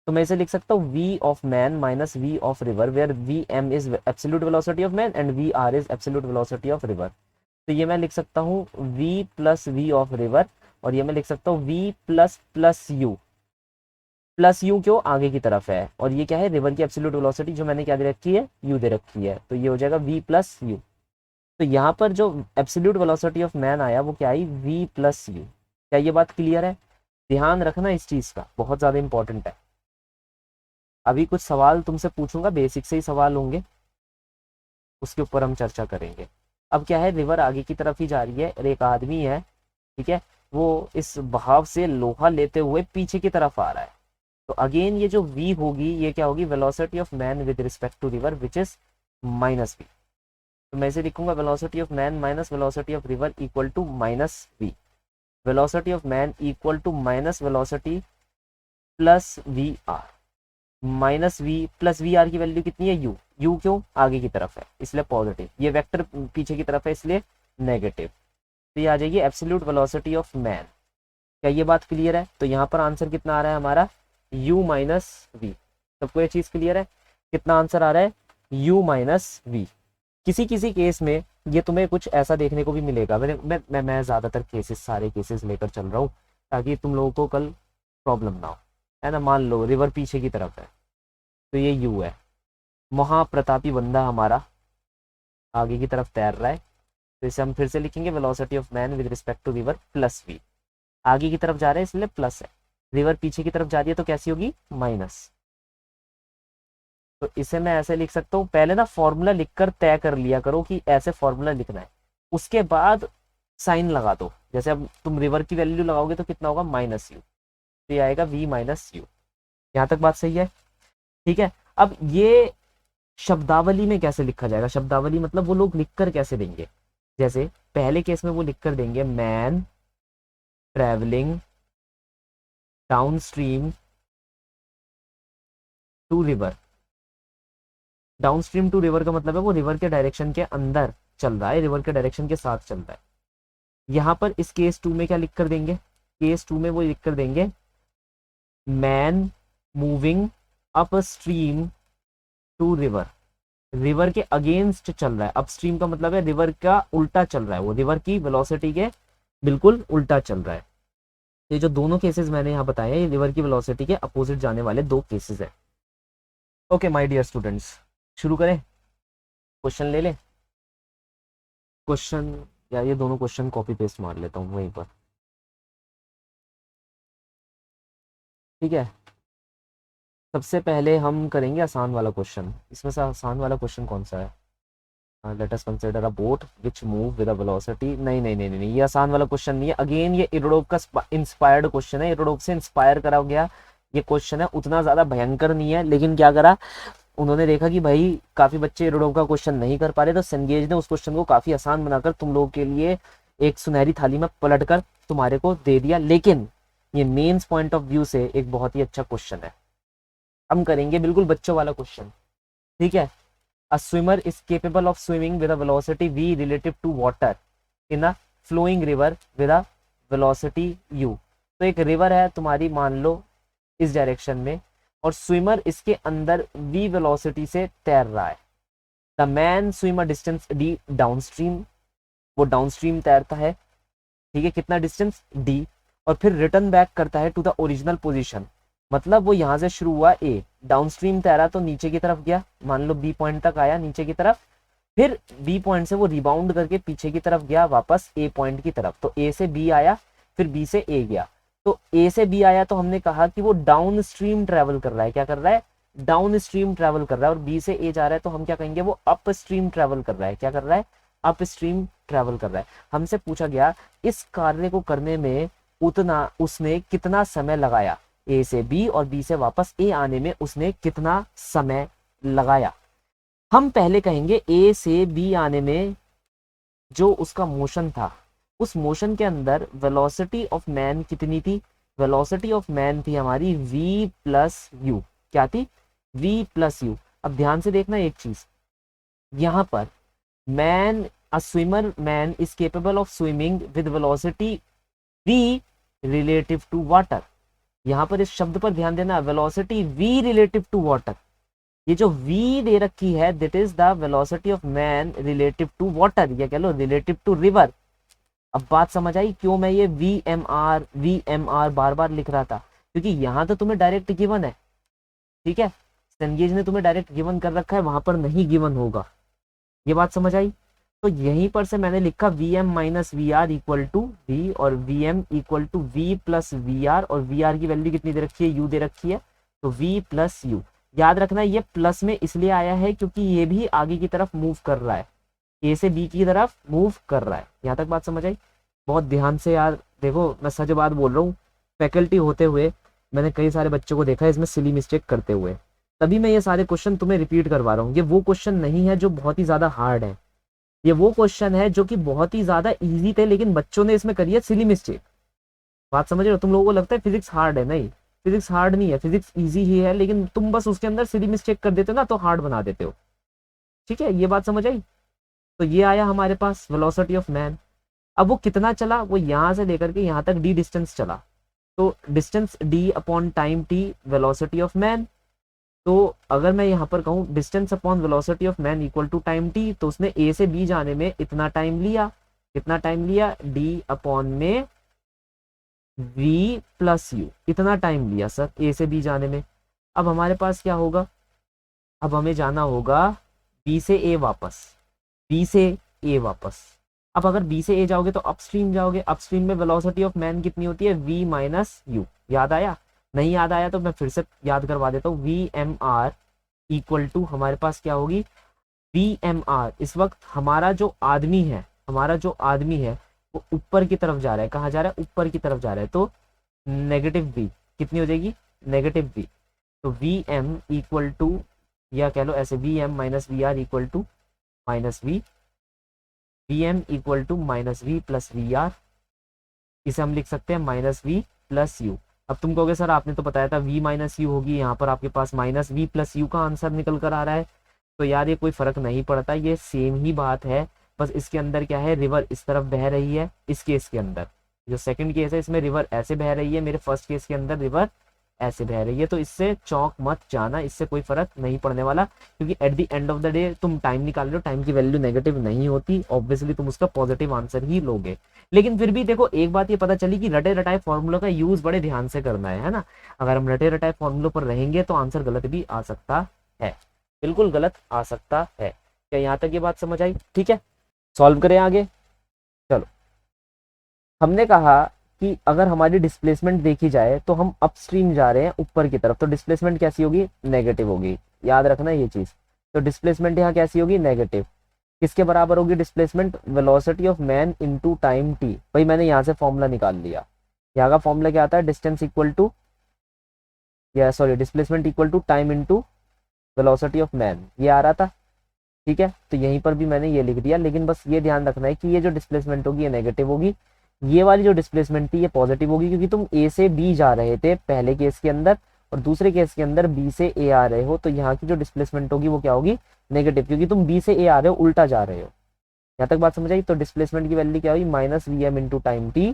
Speaker 1: तो मैं इसे लिख सकता हूँ v of man minus v of river, where v m is absolute velocity of man and v r is absolute velocity of river. तो ये मैं लिख सकता हूँ v plus v of river, और ये मैं लिख सकता हूँ v plus plus u. Plus u क्यों? आगे की तरफ है, और ये क्या है? रिवर की एब्सोल्यूट वेलोसिटी जो मैंने क्या दे रखी है? u दे रखी है। तो ये हो जाएगा v प्लस यू। तो यहाँ पर जो एब्सोल्यूट वेलोसिटी ऑफ मैन आया वो क्या आई? v plus you. क्या ये बात क्लियर है? ध्यान रखना इस चीज का, बहुत ज्यादा इंपॉर्टेंट है। अभी कुछ सवाल तुमसे पूछूंगा, बेसिक से ही सवाल होंगे, उसके ऊपर हम चर्चा करेंगे। अब क्या है, रिवर आगे की तरफ ही जा रही है और एक आदमी है, ठीक है, वो इस बहाव से लोहा लेते हुए पीछे की तरफ आ रहा है। तो अगेन ये जो v होगी ये क्या होगी? Velocity of man with respect to river which is minus v। तो मैं इसे लिखूंगा velocity of man minus velocity of river equal to minus v। Velocity of man equal to minus velocity plus we r. Minus v plus we are की वैल्यू कितनी है? यू। यू क्यों? आगे की तरफ है इसलिए पॉजिटिव, ये वेक्टर पीछे की तरफ है इसलिए नेगेटिव। तो ये आ जाएगी एब्सोल्यूट वेलोसिटी ऑफ मैन। क्या ये बात क्लियर है? तो यहाँ पर आंसर कितना आ रहा है हमारा? u minus v. सबको ये चीज क्लियर है? कितना आंसर आ रहा है? u minus v. किसी किसी केस में ये तुम्हें कुछ ऐसा देखने को भी मिलेगा। मैं ज्यादातर केसेस, सारे केसेस लेकर चल रहा हूँ ताकि तुम लोगों को कल प्रॉब्लम ना हो, है ना। मान लो रिवर पीछे की तरफ है तो ये u है, महाप्रतापी बंदा हमारा आगे की तरफ तैर रहा है, तो इसे हम फिर से लिखेंगे velocity of man with respect to river plus v. आगे की तरफ जा रहे हैं इसलिए प्लस है, रिवर पीछे की तरफ जा रही है तो कैसी होगी? माइनस। तो इसे मैं ऐसे लिख सकता हूँ, पहले ना फॉर्मूला लिखकर तय कर लिया करो कि ऐसे फॉर्मूला लिखना है, उसके बाद साइन लगा दो। जैसे अब तुम रिवर की वैल्यू लगाओगे तो कितना होगा? माइनस यू, तो ये आएगा v माइनस यू। यहाँ तक बात सही है? ठीक है। अब ये शब्दावली में कैसे लिखा जाएगा? शब्दावली मतलब वो लोग लिखकर कैसे देंगे? जैसे पहले केस में वो लिखकर देंगे man travelling downstream to river. Downstream to river का मतलब है वो रिवर के डायरेक्शन के अंदर चल रहा है, रिवर के डायरेक्शन के साथ चल रहा है। यहाँ पर इस केस 2 में क्या लिख कर देंगे? केस 2 में वो लिख कर देंगे man moving upstream to river. River के अगेंस्ट चल रहा है, अपस्ट्रीम का मतलब है रिवर का उल्टा चल रहा है, वो रिवर की वेलोसिटी के बिल्कुल उल्टा चल रहा है। ये जो दोनों केसेस मैंने यहाँ बताए हैं ये रिवर की वेलोसिटी के अपोजिट जाने वाले दो केसेस है। ओके माय डियर स्टूडेंट्स, शुरू करें? क्वेश्चन ले लें? क्वेश्चन, या ये दोनों क्वेश्चन कॉपी पेस्ट मार लेता हूँ वहीं पर, ठीक है। सबसे पहले हम करेंगे आसान वाला क्वेश्चन। इसमें से आसान वाला क्वेश्चन कौन सा है? Let us consider a boat which move with a velocity. नहीं नहीं नहीं नहीं, ये आसान वाला क्वेश्चन नहीं है। अगेन ये इरोडोव का इंस्पायर्ड क्वेश्चन है, इरोडोव से इंस्पायर करा गया ये क्वेश्चन है। उतना ज्यादा भयंकर नहीं है, लेकिन क्या करा उन्होंने, देखा कि भाई काफी बच्चे इरोडोव का क्वेश्चन नहीं कर पा रहे, तो सेंगेज ने उस क्वेश्चन को काफी आसान बनाकर तुम लोगों के लिए एक सुनहरी थाली में पलट कर तुम्हारे को दे दिया। लेकिन ये मेंस पॉइंट ऑफ व्यू से एक बहुत ही अच्छा क्वेश्चन है। हम करेंगे बिल्कुल बच्चों वाला क्वेश्चन, ठीक है। A swimmer is capable of swimming with a velocity v relative to water in a flowing river with a velocity u। तो एक रिवर है तुम्हारी, मान लो इस डायरेक्शन में, और स्विमर इसके अंदर v वेलोसिटी से तैर रहा है। The man swim a distance D down stream, वो डाउन स्ट्रीम तैरता है, ठीक है, कितना डिस्टेंस डी, और फिर रिटर्न बैक करता है टू द ओरिजिनल पोजीशन। मतलब वो यहाँ से शुरू हुआ ए, डाउन स्ट्रीम तैरा तो नीचे की तरफ गया, मान लो बी पॉइंट तक आया नीचे की तरफ, फिर बी पॉइंट से वो रिबाउंड करके पीछे की तरफ गया वापस ए पॉइंट की तरफ, तो ए से बी आया, फिर बी से ए गया। तो ए से बी आया तो हमने कहा कि वो डाउन स्ट्रीम ट्रेवल कर रहा है, क्या कर रहा है, डाउन स्ट्रीम ट्रेवल कर रहा है, और बी से ए जा रहा है तो हम क्या कहेंगे, वो अप स्ट्रीम ट्रेवल कर रहा है, क्या कर रहा है, अप स्ट्रीम ट्रेवल कर रहा है। हमसे पूछा गया इस कार्य को करने में उतना उसने कितना समय लगाया, ए से बी और बी से वापस ए आने में उसने कितना समय लगाया। हम पहले कहेंगे ए से बी आने में जो उसका मोशन था, उस मोशन के अंदर वेलोसिटी ऑफ मैन कितनी थी, वेलोसिटी ऑफ मैन थी हमारी v प्लस यू, क्या थी, v प्लस यू। अब ध्यान से देखना एक चीज, यहाँ पर man a swimmer man is capable of swimming with velocity v relative to water. यहाँ पर इस शब्द पर ध्यान देना, velocity v relative to water, ये जो v दे रखी है that is the velocity of man relative to water, या कह लो रिलेटिव टू रिवर। अब बात समझ आई क्यों मैं ये वी एम आर बार बार लिख रहा था, क्योंकि यहाँ तो तुम्हें डायरेक्ट गिवन है, ठीक है, सेंगेज ने तुम्हें डायरेक्ट गिवन कर रखा है, वहां पर नहीं गिवन होगा, ये बात समझ आई। तो यहीं पर से मैंने लिखा V M minus we are equal to V, और V M equal to we plus we R, और वी आर की वैल्यू कितनी दे रखी है, यू दे रखी है, तो वी प्लस यू। याद रखना ये प्लस में इसलिए आया है क्योंकि ये भी आगे की तरफ मूव कर रहा है, ए से बी की तरफ मूव कर रहा है। यहाँ तक बात समझ आई, बहुत ध्यान से यार देखो, मैं सच बात बोल रहा हूँ, फैकल्टी होते हुए मैंने कई सारे बच्चों को देखा है इसमें सिली मिस्टेक करते हुए, तभी मैं ये सारे क्वेश्चन तुम्हें रिपीट करवा रहा हूँ। ये वो क्वेश्चन नहीं है जो बहुत ही ज्यादा हार्ड है, ये वो क्वेश्चन है जो कि बहुत ही ज्यादा इजी थे, लेकिन बच्चों ने इसमें करी है सिली मिस्टेक। बात समझ रहे हो, तुम लोगों को लगता है फिजिक्स हार्ड है, नहीं, फिजिक्स हार्ड नहीं है, फिजिक्स इजी ही है, लेकिन तुम बस उसके अंदर सिली मिस्टेक कर देते हो ना, तो हार्ड बना देते हो, ठीक है, ये बात समझ आई। तो ये आया हमारे पास वेलोसिटी ऑफ मैन। अब वो कितना चला, वो यहाँ से लेकर के यहाँ तक डी डिस्टेंस चला, तो distance d upon time T velocity of man. तो अगर मैं यहाँ पर कहूँ distance upon velocity of man equal to time t, तो उसने ए से बी जाने में इतना टाइम लिया, कितना टाइम लिया, डी अपॉन में v प्लस यू, इतना टाइम लिया सर ए से बी जाने में। अब हमारे पास क्या होगा, अब हमें जाना होगा बी से ए वापस, बी से ए वापस। अब अगर बी से ए जाओगे तो अपस्ट्रीम जाओगे, अपस्ट्रीम में वेलोसिटी ऑफ मैन कितनी होती है, v माइनस यू। याद आया, नहीं याद आया तो मैं फिर से याद करवा देता हूँ, v m r equal to हमारे पास क्या होगी, वी एम आर। इस वक्त हमारा जो आदमी है, हमारा जो आदमी है वो ऊपर की तरफ जा रहा है, कहाँ जा रहा है, ऊपर की तरफ जा रहा है, तो नेगेटिव वी कितनी हो जाएगी, नेगेटिव वी। तो वी एम इक्वल टू, या कह लो ऐसे, v M minus we are equal to minus v, v M equal to minus v plus we r, इसे हम लिख सकते हैं माइनस वी प्लस यू। अब तुम कहोगे सर आपने तो बताया था v माइनस यू होगी, यहाँ पर आपके पास माइनस वी प्लस यू का आंसर निकल कर आ रहा है। तो यार ये कोई फर्क नहीं पड़ता, ये सेम ही बात है, बस इसके अंदर क्या है, रिवर इस तरफ बह रही है, इस केस के अंदर जो सेकंड केस है इसमें रिवर ऐसे बह रही है, मेरे फर्स्ट केस के अंदर रिवर ऐसे बह रही है। तो इससे चौंक मत जाना, इससे कोई फर्क नहीं पड़ने वाला, क्योंकि at the end of the day तुम टाइम निकाल रहे हो, टाइम की वैल्यू नेगेटिव नहीं होती, ऑब्वियसली तुम उसका पॉजिटिव आंसर ही लोगे। लेकिन फिर भी देखो एक बात ये पता चली कि रटे रटाए फॉर्मूला का यूज बड़े ध्यान से करना है ना। अगर हम रटे रटाए फॉर्मूलों पर रहेंगे तो आंसर गलत भी आ सकता है, बिल्कुल गलत आ सकता है। क्या यहाँ तक ये बात समझ आई, ठीक है, सॉल्व करें आगे। चलो, हमने कहा कि अगर हमारी डिस्प्लेसमेंट देखी जाए तो हम अपस्ट्रीम जा रहे हैं ऊपर की तरफ, तो डिस्प्लेसमेंट कैसी होगी, नेगेटिव होगी, याद रखना ये चीज। तो डिस्प्लेसमेंट यहाँ कैसी होगी, नेगेटिव। किसके बराबर होगी displacement, velocity of man into time T. भाई मैंने यहाँ से फॉर्मूला निकाल लिया, यहाँ का फॉर्मूला क्या आता है, डिस्टेंस इक्वल टू, या sorry displacement equal to time into velocity of man, ये आ रहा था, ठीक है। तो यहीं पर भी मैंने ये लिख दिया, लेकिन बस ये ध्यान रखना है कि ये जो डिस्प्लेसमेंट होगी ये नेगेटिव होगी, ये वाली जो डिस्प्लेसमेंट थी ये पॉजिटिव होगी, क्योंकि तुम ए से बी जा रहे थे पहले केस के अंदर, और दूसरे केस के अंदर बी से ए आ रहे हो, तो यहाँ की जो डिस्प्लेसमेंट होगी वो क्या होगी, नेगेटिव, क्योंकि तुम बी से ए आ रहे हो, उल्टा जा रहे हो। यहाँ तक बात समझ आई। तो डिस्प्लेसमेंट की वैल्यू क्या हुई, minus v m into time T,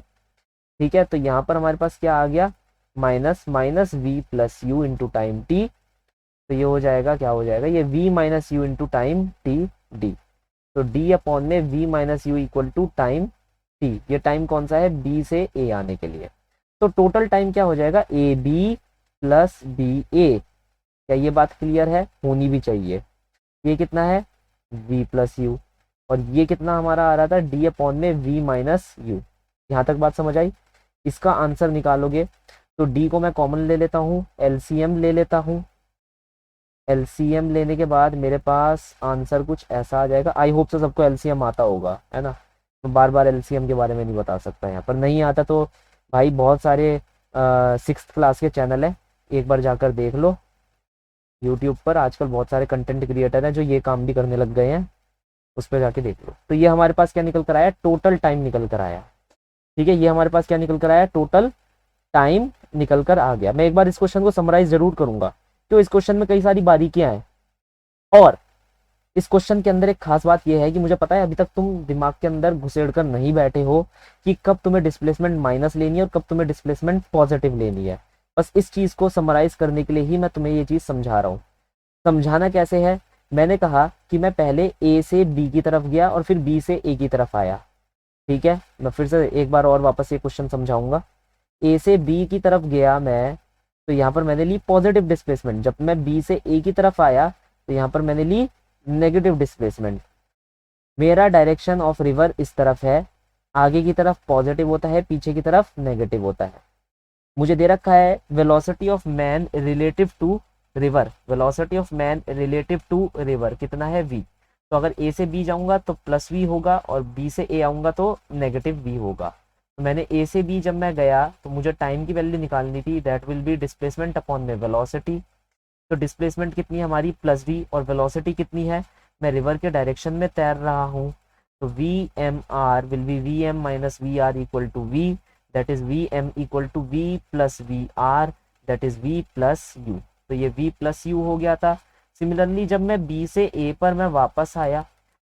Speaker 1: ठीक है। तो यहाँ पर हमारे पास क्या आ गया, minus v plus u into time t, तो ये हो जाएगा, क्या हो जाएगा, ये v minus u into time t d. तो d अपॉन में v minus u equal to time t, ये टाइम कौन सा है, b से a आने के लिए। तो टोटल टाइम क्या हो जाएगा, ए बी प्लस बी ए। क्या ये बात क्लियर है, होनी भी चाहिए। ये कितना है, v प्लस यू, और ये कितना हमारा आ रहा था, d अपॉन में v माइनस यू। यहाँ तक बात समझ आई। इसका आंसर निकालोगे तो d को मैं कॉमन ले लेता हूँ, एलसीएम ले लेता हूँ। एलसीएम लेने के बाद मेरे पास आंसर कुछ ऐसा आ जाएगा। आई होप से सबको एलसीएम आता होगा, है ना। तो बार बार एलसीएम के बारे में नहीं बता सकता यहाँ पर, नहीं आता तो भाई बहुत सारे 6th क्लास के चैनल है, एक बार जाकर देख लो। यूट्यूब पर आजकल बहुत सारे कंटेंट क्रिएटर हैं जो ये काम भी करने लग गए हैं, उस पर जाके देख लो। तो ये हमारे पास क्या निकल कर आया, टोटल टाइम निकल कर आया। ठीक है, ये हमारे पास क्या निकल कर आया, टोटल टाइम निकल कर आ गया। मैं एक बार इस क्वेश्चन को समराइज जरूर करूंगा, क्यों इस क्वेश्चन में कई सारी बारीकियां हैं। और इस क्वेश्चन के अंदर एक खास बात यह है कि मुझे पता है अभी तक तुम दिमाग के अंदर घुसेड़ कर नहीं बैठे हो कि कब तुम्हें डिस्प्लेसमेंट माइनस लेनी है और कब तुम्हें डिस्प्लेसमेंट पॉजिटिव लेनी है। बस इस चीज को समराइज करने के लिए ही मैं तुम्हें ये चीज समझा रहा हूँ। समझाना कैसे है, मैंने कहा कि मैं पहले ए से बी की तरफ गया और फिर बी से ए की तरफ आया। ठीक है, मैं फिर से एक बार और वापस ये क्वेश्चन समझाऊंगा। ए से बी की तरफ गया मैं, तो यहाँ पर मैंने ली पॉजिटिव डिस्प्लेसमेंट। जब मैं बी से ए की तरफ आया तो यहाँ पर मैंने ली नेगेटिव डिस्प्लेसमेंट। मेरा डायरेक्शन ऑफ रिवर इस तरफ है, आगे की तरफ पॉजिटिव होता है, पीछे की तरफ नेगेटिव होता है। मुझे दे रखा है velocity of man relative to river, velocity of man relative to river कितना है, v। तो अगर a से b जाऊंगा तो प्लस v होगा, और b से a आऊंगा तो नेगेटिव v होगा। तो मैंने a से b जब मैं गया तो मुझे टाइम की वैल्यू निकालनी थी, that will B displacement upon में वेलोसिटी। तो डिस्प्लेसमेंट कितनी है हमारी, प्लस v, और वेलोसिटी कितनी है, मैं रिवर के डायरेक्शन में तैर रहा हूँ। तो v m r will be v M minus we are equal to v, that is v M equal to we plus we r, that is v plus u. तो ये v प्लस यू हो गया था। सिमिलरली जब मैं b से a पर मैं वापस आया,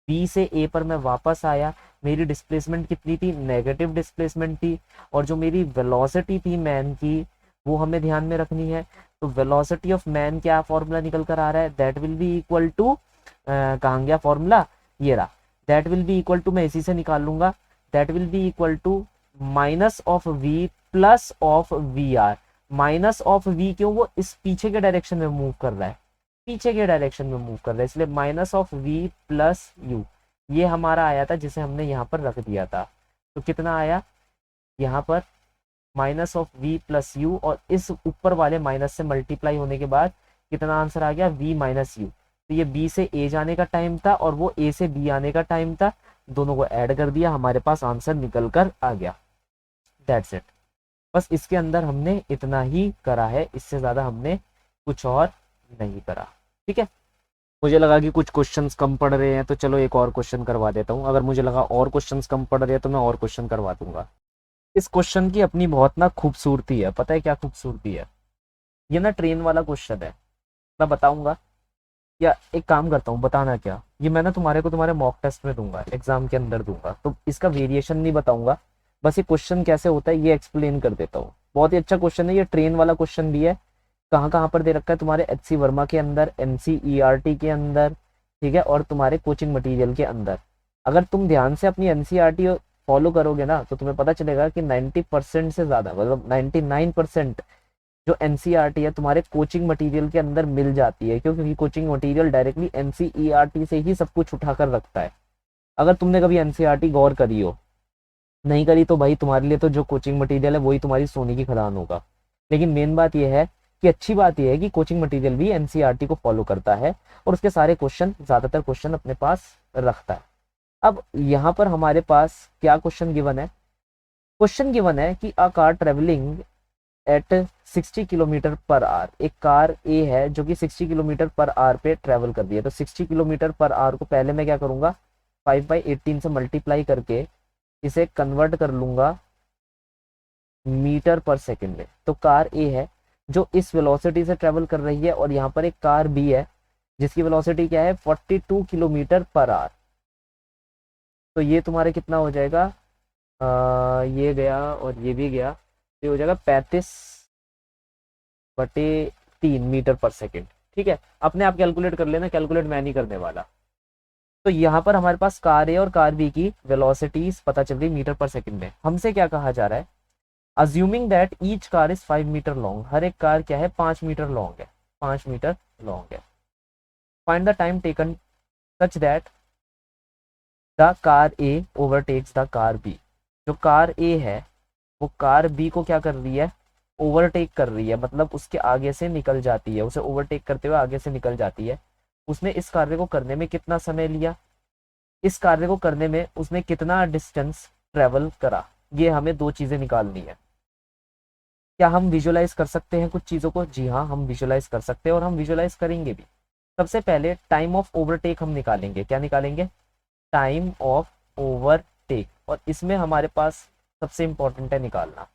Speaker 1: b से a पर मैं वापस आया, मेरी डिस्प्लेसमेंट कितनी थी, नेगेटिव डिस्प्लेसमेंट थी। और जो मेरी वेलोसिटी थी मैन की, वो हमें ध्यान में रखनी है। तो वेलोसिटी ऑफ मैन क्या फॉर्मूला निकल कर आ रहा है, that will be equal to, कहाँ गया फॉर्मूला, ये रहा, that will be equal to, मैं इसी से निकाल लूंगा, that will be equal to minus of v plus of v r. Minus of v क्यों, वो इस पीछे के डायरेक्शन में मूव कर रहा है, पीछे के डायरेक्शन में मूव कर रहा है, इसलिए minus of v plus you ये हमारा आया था, जिसे हमने यहाँ पर रख दिया था। तो कितना आया यहाँ पर, minus of v plus you, और इस ऊपर वाले माइनस से मल्टीप्लाई होने के बाद कितना आंसर आ गया, v माइनस यू। तो ये b से a जाने का टाइम था और वो a से b आने का टाइम था, दोनों को ऐड कर दिया, हमारे पास आंसर निकल कर आ गया। दैट्स इट, बस इसके अंदर हमने इतना ही करा है, इससे ज्यादा हमने कुछ और नहीं करा। ठीक है, मुझे लगा कि कुछ क्वेश्चंस कम पड़ रहे हैं तो चलो एक और क्वेश्चन करवा देता हूँ। अगर मुझे लगा और क्वेश्चंस कम पड़ रहे हैं तो मैं और क्वेश्चन करवा दूंगा। इस क्वेश्चन की अपनी बहुत ना खूबसूरती है, पता है क्या खूबसूरती है, ये ना ट्रेन वाला क्वेश्चन है, मैं बताऊंगा, या एक काम करता हूँ, बताना क्या, ये मैं ना तुम्हारे को तुम्हारे मॉक टेस्ट में दूंगा, एग्जाम के अंदर दूंगा, तो इसका वेरिएशन नहीं बताऊंगा, बस ये क्वेश्चन कैसे होता है ये एक्सप्लेन कर देता हूँ। बहुत ही अच्छा क्वेश्चन है, ये ट्रेन वाला क्वेश्चन भी है। कहाँ कहाँ पर दे रखा है, तुम्हारे HC वर्मा के अंदर, NCERT के अंदर, ठीक है, और तुम्हारे कोचिंग मटेरियल के अंदर। अगर तुम ध्यान से अपनी NCERT फॉलो करोगे ना तो तुम्हें पता चलेगा कि 90% से ज्यादा, मतलब 99% जो NCERT है तुम्हारे कोचिंग मटेरियल के अंदर मिल जाती है, क्योंकि कोचिंग मटेरियल डायरेक्टली NCERT से ही सब कुछ उठाकर रखता है। अगर तुमने कभी NCERT गौर करी हो, नहीं करी तो भाई तुम्हारे लिए तो जो कोचिंग मटेरियल है वही तुम्हारी सोने की खदान होगा। लेकिन मेन बात यह है कि अच्छी बात यह है कि कोचिंग मटेरियल भी NCERT को फॉलो करता है और उसके सारे क्वेश्चन, ज्यादातर क्वेश्चन अपने पास रखता है। अब यहाँ पर हमारे पास क्या क्वेश्चन गिवन है, क्वेश्चन गिवन है कि a car travelling at 60 kilometre per our, एक कार ए है जो कि 60 किलोमीटर पर आवर पे ट्रेवल कर रही है। तो 60 किलोमीटर पर आवर को पहले मैं क्या करूंगा, 5/18 से मल्टीप्लाई करके इसे कन्वर्ट कर लूंगा मीटर पर सेकंड में। तो कार ए है जो इस वेलोसिटी से ट्रेवल कर रही है, और यहाँ पर एक कार बी है जिसकी वेलोसिटी क्या है, 42 किलोमीटर पर आवर। तो ये तुम्हारे कितना हो जाएगा, ये गया और ये भी गया, तो ये हो जाएगा 35/3 मीटर पर सेकंड। ठीक है, अपने आप कैलकुलेट कर लेना, कैलकुलेट मैं नहीं करने वाला। तो यहाँ पर हमारे पास कार ए और कार बी की वेलोसिटीज पता चल रही मीटर पर सेकंड में। हमसे क्या कहा जा रहा है, assuming that each car is 5 metre long, हर एक कार क्या है 5 मीटर लॉन्ग है, 5 मीटर लॉन्ग है। Find the time taken such that the car A overtakes the car B. जो कार ए है वो कार बी को क्या कर रही है, ओवरटेक कर रही है, मतलब उसके आगे से निकल जाती है, उसे ओवरटेक करते हुए आगे से निकल जाती है। उसने इस कार्य को करने में कितना समय लिया, इस कार्य को करने में उसने कितना डिस्टेंस ट्रेवल करा, ये हमें दो चीजें निकालनी है। क्या हम विजुअलाइज कर सकते हैं कुछ चीजों को? जी हाँ, हम विजुअलाइज कर सकते हैं और हम विजुअलाइज करेंगे भी। सबसे पहले टाइम ऑफ ओवरटेक हम निकालेंगे। क्या निकालेंगे? Time of overtake. और इसमें हमारे पास सबसे इंपॉर्टेंट है निकालना,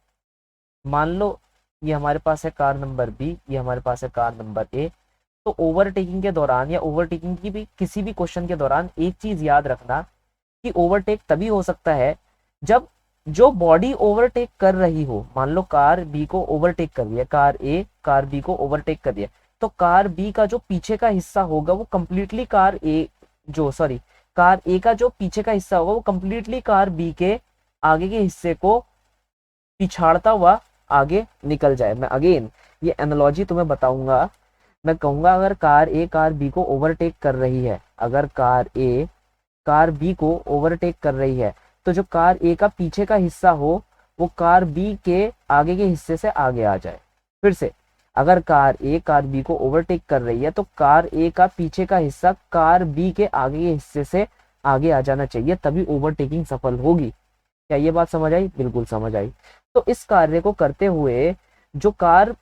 Speaker 1: मान लो ये हमारे पास है कार नंबर बी, ये हमारे पास है कार नंबर ए। तो ओवरटेकिंग के दौरान या ओवरटेकिंग की भी किसी भी क्वेश्चन के दौरान एक चीज याद रखना कि ओवरटेक तभी हो सकता है जब जो बॉडी ओवरटेक कर रही हो, मान लो कार बी को ओवरटेक कर रही है, कार ए कार बी को ओवरटेक कर रही है, तो कार बी का जो पीछे का हिस्सा होगा वो कंप्लीटली कार ए का जो पीछे का हिस्सा होगा वो कंप्लीटली कार बी के आगे के हिस्से को पिछाड़ता हुआ आगे निकल जाए। मैं अगेन ये एनालॉजी तुम्हें बताऊंगा। मैं कहूंगा अगर कार ए कार बी को ओवरटेक कर रही है, अगर कार ए कार बी को ओवरटेक कर रही है, तो जो कार ए का पीछे का हिस्सा हो वो कार बी के आगे के हिस्से से आगे आ जाए। फिर से, अगर कार ए कार बी को ओवरटेक कर रही है तो कार ए का पीछे का हिस्सा कार बी के आगे के हिस्से से आगे आ जाना चाहिए, तभी ओवरटेकिंग सफल होगी। क्या ये बात समझ आई? बिल्कुल समझ आई। तो इस कार्य को करते हुए जो कार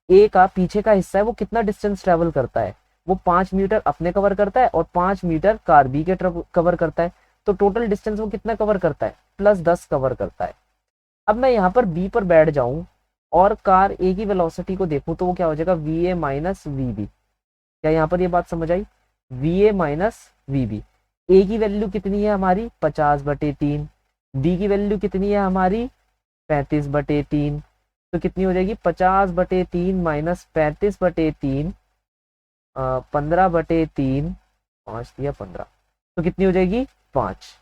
Speaker 1: ए का पीछे का हिस्सा है वो कितना डिस्टेंस ट्रेवल करता है, वो 5 मीटर अपने कवर करता है और 5 मीटर कार बी के कवर करता है। तो टोटल डिस्टेंस वो कितना कवर करता है? +10 कवर करता है। अब मैं यहाँ पर बी पर बैठ जाऊं और कार ए की वेलोसिटी को देखूं तो वो क्या हो जाएगा, V A minus V B. क्या यहाँ पर ये बात समझ आई? V A minus V B. A की वैल्यू कितनी है हमारी 50/3, बी की वैल्यू कितनी है हमारी 35/3। तो कितनी हो जाएगी 50/3 माइनस 35/3, 15/3, 5 दिया 15, तो कितनी हो जाएगी 5।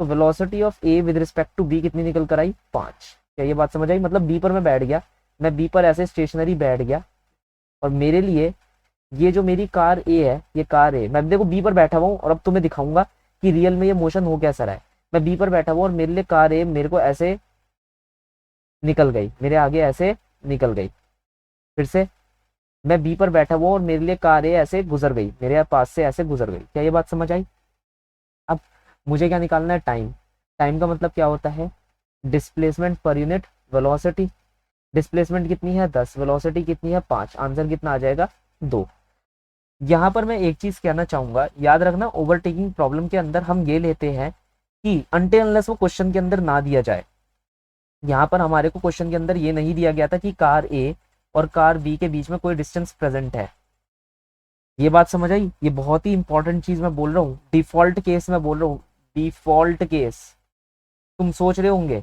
Speaker 1: तो velocity of A with respect to B कितनी निकल कर आई 5। क्या ये बात समझ आई? मतलब बी पर मैं बैठ गया, मैं बी पर ऐसे स्टेशनरी बैठ गया और मेरे लिए ये जो मेरी कार ए है, ये कार ए, मैं देखो बी पर बैठा हुआ हूँ और अब तुम्हें दिखाऊंगा कि रियल में ये मोशन हो कैसा रहा है। मैं बी पर बैठा हुआ और मेरे लिए कार ए मेरे को ऐसे निकल गई, मेरे आगे ऐसे निकल गई। फिर से, मैं बी पर बैठा हुआ और मेरे लिए कार ए ऐसे गुजर गई, मेरे पास से ऐसे गुजर गई। क्या ये बात समझ आई? अब मुझे क्या निकालना है? टाइम। टाइम का मतलब क्या होता है? Displacement per unit velocity. Displacement कितनी है 10, वेलोसिटी कितनी है 5, आंसर कितना आ जाएगा 2। यहाँ पर मैं एक चीज कहना चाहूंगा, याद रखना ओवरटेकिंग प्रॉब्लम के अंदर हम ये लेते हैं कि अनटिल अनलेस वो क्वेश्चन के अंदर ना दिया जाए। यहाँ पर हमारे को क्वेश्चन के अंदर ये नहीं दिया गया था कि कार ए और कार बी के बीच में कोई डिस्टेंस प्रेजेंट है। ये बात समझ आई? ये बहुत ही इंपॉर्टेंट चीज मैं बोल रहा हूँ, डिफॉल्ट केस में बोल रहा हूँ, डिफॉल्ट केस। तुम सोच रहे होंगे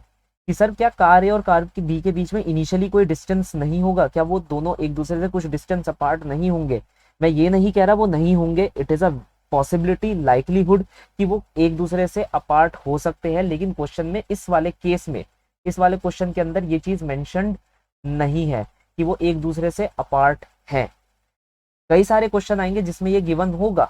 Speaker 1: कि सर क्या कार ए और कार बी के बीच में इनिशियली कोई डिस्टेंस नहीं होगा, क्या वो दोनों एक दूसरे से कुछ डिस्टेंस अपार्ट नहीं होंगे? मैं ये नहीं कह रहा वो नहीं होंगे, it is a possibility, likelihood कि वो एक दूसरे से अपार्ट हो सकते हैं, लेकिन क्वेश्चन में इस वाले केस में, इस वाले क्वेश्चन के अंदर ये चीज मेंशन्ड नहीं है कि वो एक दूसरे से अपार्ट हैं। कई सारे क्वेश्चन आएंगे जिसमें ये गिवन होगा,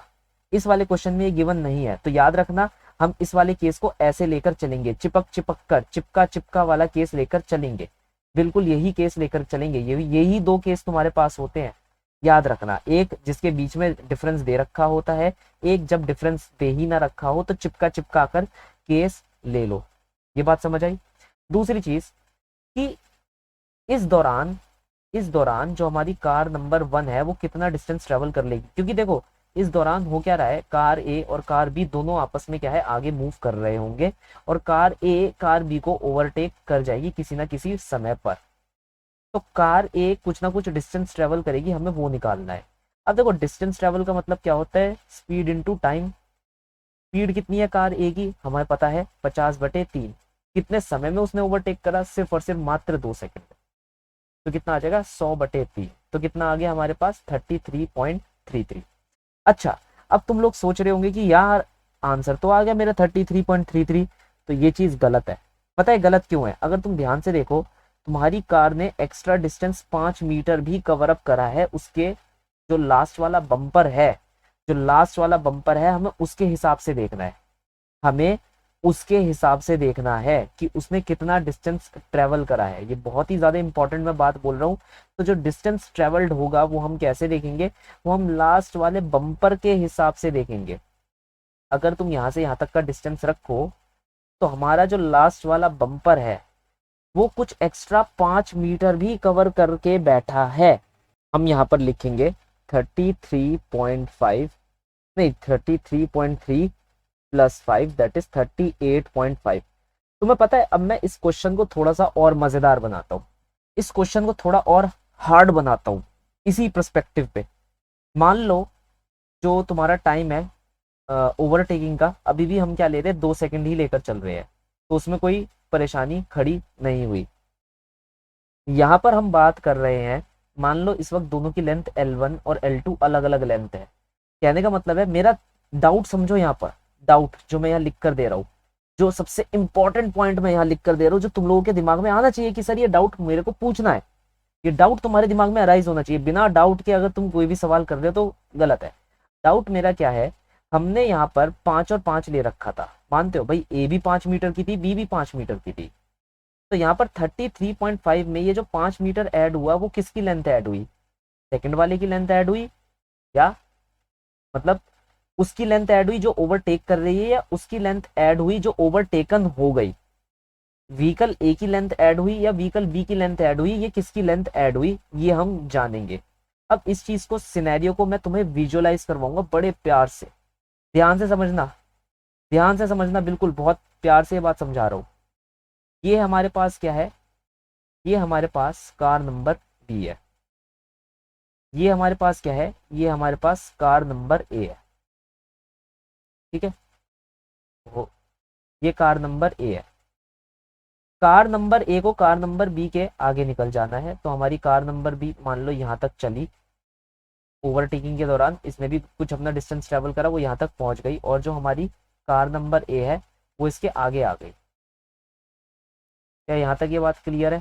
Speaker 1: इस वाले क्वेश्चन में ये गिवन नहीं है। तो याद रखना हम इस वाले केस को ऐसे लेकर चलेंगे, चिपक चिपक कर, चिपका चिपका वाला केस लेकर चलेंगे, बिल्कुल यही केस लेकर चलेंगे। यही दो केस तुम्हारे पास होते हैं, याद रखना। एक जिसके बीच में डिफरेंस दे रखा होता है, एक जब डिफरेंस दे ही ना रखा हो तो चिपका चिपका कर केस ले लो। ये बात समझ आई? दूसरी चीज कि इस दौरान जो हमारी कार नंबर 1 है वो कितना डिस्टेंस ट्रेवल कर लेगी, क्योंकि देखो इस दौरान हो क्या रहा है, कार ए और कार बी दोनों आपस में क्या है आगे मूव कर रहे होंगे और कार ए कार बी को ओवरटेक कर जाएगी किसी ना किसी समय पर। तो कार ए कुछ ना कुछ डिस्टेंस ट्रेवल करेगी, हमें वो निकालना है। अब देखो डिस्टेंस ट्रेवल का मतलब क्या होता है, स्पीड इनटू टाइम। स्पीड कितनी है कार ए की, हमें पता है 50/3। कितने समय में उसने ओवरटेक करा, सिर्फ और सिर्फ मात्र 2 सेकंड। तो कितना आ जाएगा 100/3। तो कितना आ गया हमारे पास 33.3 33। अच्छा, अब तुम लोग सोच रहे होंगे कि यार आंसर तो आ गया मेरा 33.33, तो ये चीज गलत है। पता है गलत क्यों है? अगर तुम ध्यान से देखो, तुम्हारी कार ने एक्स्ट्रा डिस्टेंस 5 मीटर भी कवर अप करा है। उसके जो लास्ट वाला बम्पर है, जो लास्ट वाला बम्पर है, हमें उसके हिसाब से देखना है। हमें उसके हिसाब से देखना है कि उसने कितना डिस्टेंस ट्रेवल करा है। ये बहुत ही ज्यादा इंपॉर्टेंट मैं बात बोल रहा हूँ। तो जो डिस्टेंस ट्रेवल्ड होगा वो हम कैसे देखेंगे? वो हम लास्ट वाले बम्पर के हिसाब से देखेंगे। अगर तुम यहाँ से यहाँ तक का डिस्टेंस रखो, तो हमारा जो लास्ट वाला बम्पर है वो कुछ एक्स्ट्रा 5 मीटर भी कवर करके बैठा है। हम यहाँ पर लिखेंगे 33.5, नहीं 33.3 प्लस 5 दैट इज 38.5। तुम्हें पता है, अब मैं इस क्वेश्चन को थोड़ा सा और मजेदार बनाता हूँ, इस क्वेश्चन को थोड़ा और हार्ड बनाता हूँ इसी पर्सपेक्टिव पे। मान लो जो तुम्हारा टाइम है ओवरटेकिंग का, अभी भी हम क्या ले रहे हैं, 2 सेकंड ही लेकर चल रहे हैं, तो उसमें कोई परेशानी खड़ी नहीं हुई। यहाँ पर हम बात कर रहे हैं, मान लो इस वक्त दोनों की लेंथ L1 और L2 अलग अलग लेंथ है। कहने का मतलब है, मेरा डाउट समझो, यहाँ पर डाउट जो मैं यहाँ लिख कर दे रहा हूँ, जो सबसे इंपॉर्टेंट पॉइंट मैं यहाँ लिख कर दे रहा हूँ, जो तुम लोगों के दिमाग में आना चाहिए कि सर ये डाउट मेरे को पूछना है, ये डाउट तुम्हारे दिमाग में अराइज होना चाहिए। बिना डाउट के अगर तुम कोई भी सवाल कर रहे हो तो गलत है। डाउट मेरा क्या है, हमने यहाँ पर 5 और 5 ले रखा था, मानते हो भाई, ए भी 5 मीटर की थी, बी भी 5 मीटर की थी। तो यहाँ पर 33.5 में ये जो 5 मीटर ऐड हुआ वो किसकी लेंथ ऐड हुई? सेकंड वाले की लेंथ ऐड हुई, या मतलब उसकी लेंथ ऐड हुई जो ओवरटेक कर रही है, या उसकी लेंथ ऐड हुई जो ओवरटेकन हो गई? व्हीकल ए की लेंथ ऐड हुई या व्हीकल बी की लेंथ ऐड हुई? ये किसकी लेंथ ऐड हुई ये हम जानेंगे। अब इस चीज को, सिनेरियो को मैं तुम्हें विजुअलाइज करवाऊंगा बड़े प्यार से, ध्यान से समझना, ध्यान से समझना, बिल्कुल बहुत प्यार से ये बात समझा रहा हूँ। ये हमारे पास क्या है? ये हमारे पास कार नंबर बी है। ये हमारे पास क्या है? ये हमारे पास कार नंबर ए है। ठीक है, वो ये कार नंबर ए है। कार नंबर ए को कार नंबर बी के आगे निकल जाना है, तो हमारी कार नंबर बी मान लो यहाँ तक चली, ओवरटेकिंग के दौरान इसने भी कुछ अपना डिस्टेंस ट्रेवल करा, वो यहाँ तक पहुंच गई, और जो हमारी कार नंबर ए है वो इसके आगे आ गई। क्या यहाँ तक ये बात क्लियर है?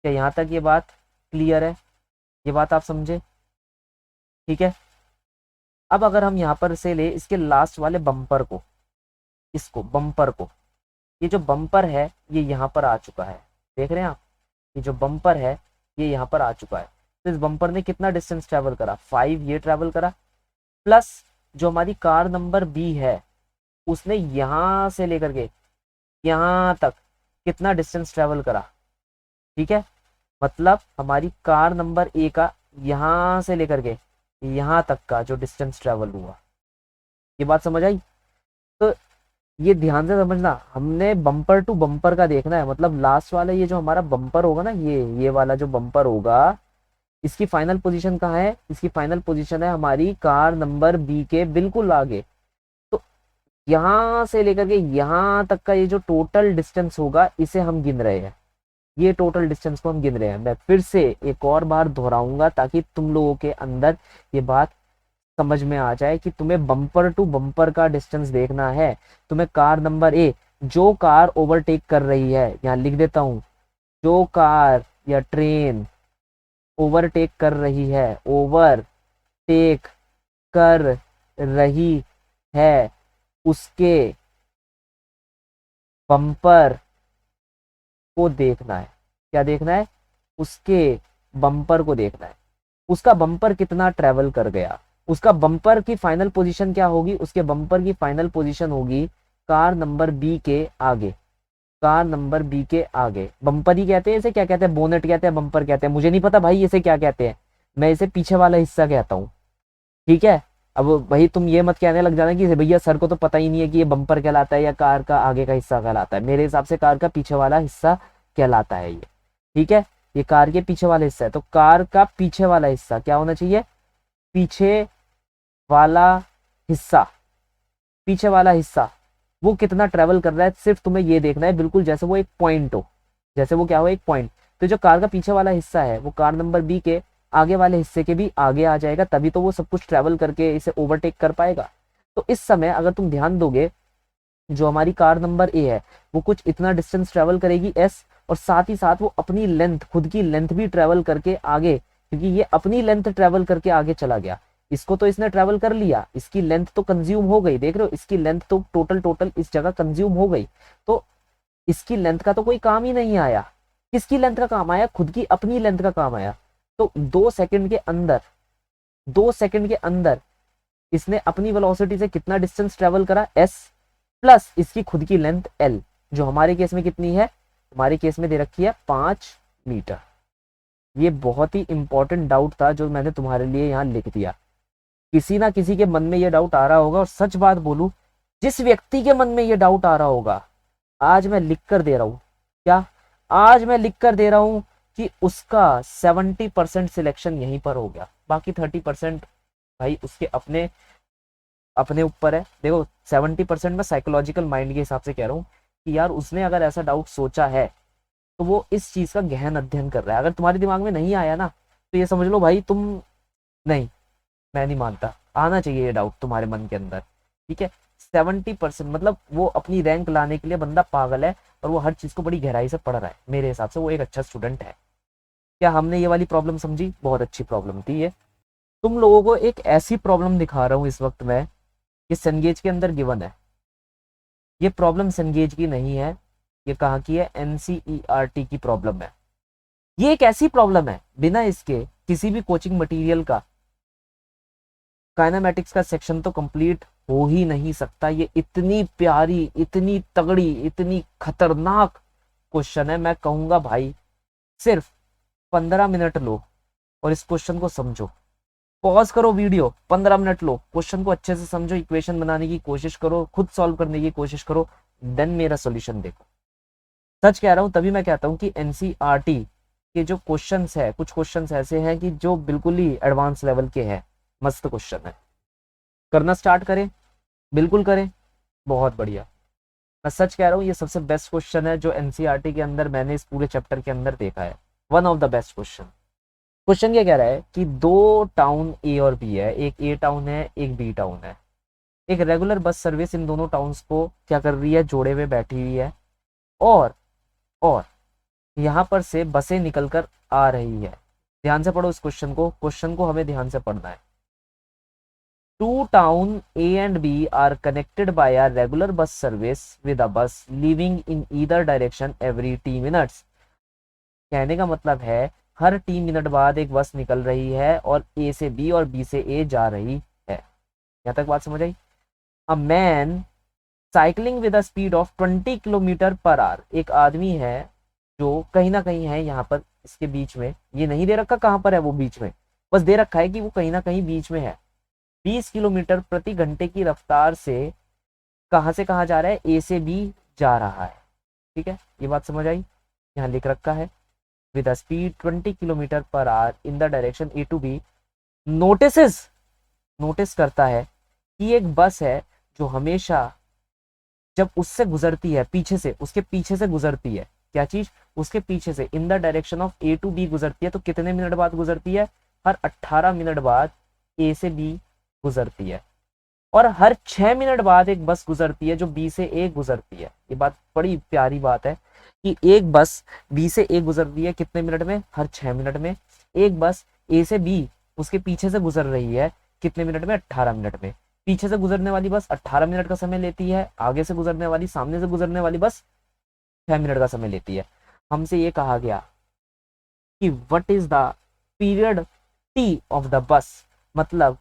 Speaker 1: क्या यहाँ तक ये बात क्लियर है? ये बात आप समझे? ठीक है, अब अगर हम यहाँ पर से ले इसके लास्ट वाले बम्पर को, इसको बम्पर को, ये जो बम्पर है ये यहाँ पर आ चुका है, देख रहे हैं आप, ये जो बम्पर है ये यहाँ पर आ चुका है। तो इस बम्पर ने कितना डिस्टेंस ट्रेवल करा? 5 ये ट्रेवल करा, प्लस जो हमारी कार नंबर बी है उसने यहाँ से लेकर के यहाँ तक कितना डिस्टेंस ट्रेवल करा? ठीक है, मतलब हमारी कार नंबर ए का यहाँ से लेकर के यहाँ तक का जो डिस्टेंस ट्रेवल हुआ, ये बात समझ आई? तो ये ध्यान से समझना, हमने बम्पर टू बम्पर का देखना है, मतलब लास्ट वाला ये जो हमारा बम्पर होगा ना, ये वाला जो बम्पर होगा, इसकी फाइनल पोजीशन कहाँ है? इसकी फाइनल पोजीशन है हमारी कार नंबर बी के बिल्कुल आगे। तो यहाँ से लेकर के यहाँ तक का ये जो टोटल डिस्टेंस होगा इसे हम गिन रहे हैं, ये टोटल डिस्टेंस को हम गिन रहे हैं। मैं फिर से एक और बार दोहराऊंगा ताकि तुम लोगों के अंदर ये बात समझ में आ जाए कि तुम्हें बम्पर टू बम्पर का डिस्टेंस देखना है। तुम्हें कार नंबर ए, जो कार ओवरटेक कर रही है, यहाँ लिख देता हूं, जो कार या ट्रेन ओवरटेक कर रही है, ओवरटेक कर रही है, उसके बम्पर को देखना है। क्या देखना है? उसके बम्पर को देखना है, उसका बम्पर कितना ट्रेवल कर गया, उसका बम्पर की फाइनल पोजीशन क्या होगी? उसके बम्पर की फाइनल पोजीशन होगी कार नंबर बी के आगे, कार नंबर बी के आगे। बम्पर ही कहते हैं इसे, क्या कहते हैं? बोनेट कहते हैं, बम्पर कहते हैं, मुझे नहीं पता भाई इसे क्या कहते हैं, मैं इसे पीछे वाला हिस्सा कहता हूँ। ठीक है, अब भाई तुम ये मत कहने लग जाना कि भैया सर को तो पता ही नहीं है कि ये बम्पर कहलाता है या कार का आगे का हिस्सा कहलाता है। मेरे हिसाब से कार का पीछे वाला हिस्सा कहलाता है ये। ठीक है, ये कार के पीछे वाला हिस्सा है, तो कार का पीछे वाला हिस्सा क्या होना चाहिए? पीछे वाला हिस्सा, पीछे वाला हिस्सा वो कितना ट्रेवल कर रहा है, सिर्फ तुम्हें ये देखना है, बिल्कुल जैसे वो एक पॉइंट हो, जैसे वो क्या हो, एक पॉइंट। तो जो कार का पीछे वाला हिस्सा है वो कार नंबर बी के आगे वाले हिस्से के भी आगे आ जाएगा, तभी तो वो सब कुछ ट्रैवल करके इसे ओवरटेक कर पाएगा। तो इस समय अगर तुम ध्यान दोगे, जो हमारी कार नंबर ए है वो कुछ इतना डिस्टेंस ट्रेवल करेगी एस, और साथ ही साथ वो अपनी लेंथ, खुद की लेंथ भी ट्रेवल करके आगे, क्योंकि ये अपनी लेंथ ट्रेवल करके आगे चला गया। इसको तो इसने ट्रेवल कर लिया, इसकी लेंथ तो कंज्यूम हो गई, देख रहे हो इसकी लेंथ तो टोटल इस जगह कंज्यूम हो गई। तो इसकी लेंथ का तो कोई काम ही नहीं आया। किसकी लेंथ का काम आया? खुद की अपनी लेंथ का काम आया। तो 2 सेकंड के अंदर, 2 सेकंड के अंदर इसने अपनी वेलोसिटी से कितना डिस्टेंस ट्रेवल करा? एस, प्लस इसकी खुद की लेंथ एल, जो हमारे केस में कितनी है? हमारे केस में दे रखी है 5 मीटर। ये बहुत ही इंपॉर्टेंट डाउट था जो मैंने तुम्हारे लिए यहाँ लिख दिया। किसी ना किसी के मन में ये डाउट आ रहा होगा, और सच बात बोलूं, जिस व्यक्ति के मन में ये डाउट आ रहा होगा, आज मैं लिख कर दे रहा हूं, क्या आज मैं लिख कर दे रहा हूं कि उसका 70% सिलेक्शन यहीं पर हो गया। बाकी 30% भाई उसके अपने अपने ऊपर है। देखो 70% मैं साइकोलॉजिकल माइंड के हिसाब से कह रहा हूँ कि यार उसने अगर ऐसा डाउट सोचा है तो वो इस चीज का गहन अध्ययन कर रहा है। अगर तुम्हारे दिमाग में नहीं आया ना, तो ये समझ लो भाई तुम, नहीं, मैं नहीं मानता, आना चाहिए ये डाउट तुम्हारे मन के अंदर, ठीक है। 70% मतलब वो अपनी रैंक लाने के लिए बंदा पागल है, और वो हर चीज को बड़ी गहराई से पढ़ रहा है। मेरे हिसाब से वो एक अच्छा स्टूडेंट है। क्या हमने ये वाली प्रॉब्लम समझी? बहुत अच्छी प्रॉब्लम थी ये। तुम लोगों को एक ऐसी प्रॉब्लम दिखा रहा हूँ इस वक्त मैं, ये सेनगेज के अंदर गिवन है। ये प्रॉब्लम सेनगेज की नहीं है, ये कहाँ की है? एनसीईआरटी की प्रॉब्लम है। ये एक ऐसी प्रॉब्लम है बिना इसके किसी भी कोचिंग मटेरियल का काइनेमैटिक्स का सेक्शन तो कंप्लीट हो ही नहीं सकता। ये इतनी प्यारी, इतनी तगड़ी, इतनी खतरनाक क्वेश्चन है। मैं कहूंगा भाई सिर्फ 15 मिनट लो और इस क्वेश्चन को समझो। पॉज करो वीडियो, 15 मिनट लो, क्वेश्चन को अच्छे से समझो, इक्वेशन बनाने की कोशिश करो, खुद सॉल्व करने की कोशिश करो, देन मेरा सॉल्यूशन देखो। सच कह रहा हूं, तभी मैं कहता हूं कि एनसीईआरटी के जो क्वेश्चंस है, कुछ क्वेश्चंस ऐसे हैं कि जो बिल्कुल ही एडवांस लेवल के हैं। मस्त क्वेश्चन है। करना स्टार्ट करें? बिल्कुल करें, बहुत बढ़िया। मैं सच कह रहा हूँ ये सबसे बेस्ट क्वेश्चन है जो एनसीईआरटी के अंदर मैंने इस पूरे चैप्टर के अंदर देखा है। One of the best question. Question क्या कह रहा है कि दो टाउन ए और बी है, एक ए टाउन है एक बी टाउन है। एक रेगुलर बस सर्विस इन दोनों टाउन्स को क्या कर रही है? जोड़े हुए बैठी हुई है, और यहाँ पर से बसें निकलकर आ रही है। ध्यान से पढ़ो इस क्वेश्चन को हमें ध्यान से पढ़ना है। Two town A and B are connected by a regular bus service with a bus leaving in either direction every T minutes। कहने का मतलब है हर T मिनट बाद एक बस निकल रही है और A से B और B से A जा रही है। यहाँ तक बात समझ आई? A man cycling with a speed of 20 kilometre per our. एक आदमी है जो कहीं ना कहीं है यहाँ पर, इसके बीच में, ये नहीं दे रखा कहाँ पर है वो बीच में, बस दे रखा है कि वो कहीं ना कहीं बीच में है। 20 किलोमीटर प्रति घंटे की रफ्तार से कहां से कहां जा रहा है? ए से बी जा रहा है। ठीक है, ये बात समझ आई? यहाँ लिख रखा है with a speed 20 kilometre per hour in the direction A to B. Notice करता है कि एक बस है जो हमेशा जब उससे गुजरती है, पीछे से, उसके पीछे से गुजरती है, क्या चीज? उसके पीछे से in the direction of A to B गुजरती है। तो कितने मिनट बाद गुजरती है? हर 18 मिनट बाद ए से बी गुजरती है, और हर 6 मिनट बाद एक बस गुजरती है जो बी से ए गुजरती है। ये बात बड़ी प्यारी बात है कि एक बस बी से ए गुजरती है कितने मिनट में? हर 6 मिनट में। एक बस ए से बी उसके पीछे से गुजर रही है कितने मिनट में? 18 मिनट में। पीछे से गुजरने वाली बस 18 मिनट का समय लेती है, आगे से गुजरने वाली, सामने से गुजरने वाली बस 6 मिनट का समय लेती है। हमसे ये कहा गया कि what is the period T of the bus, मतलब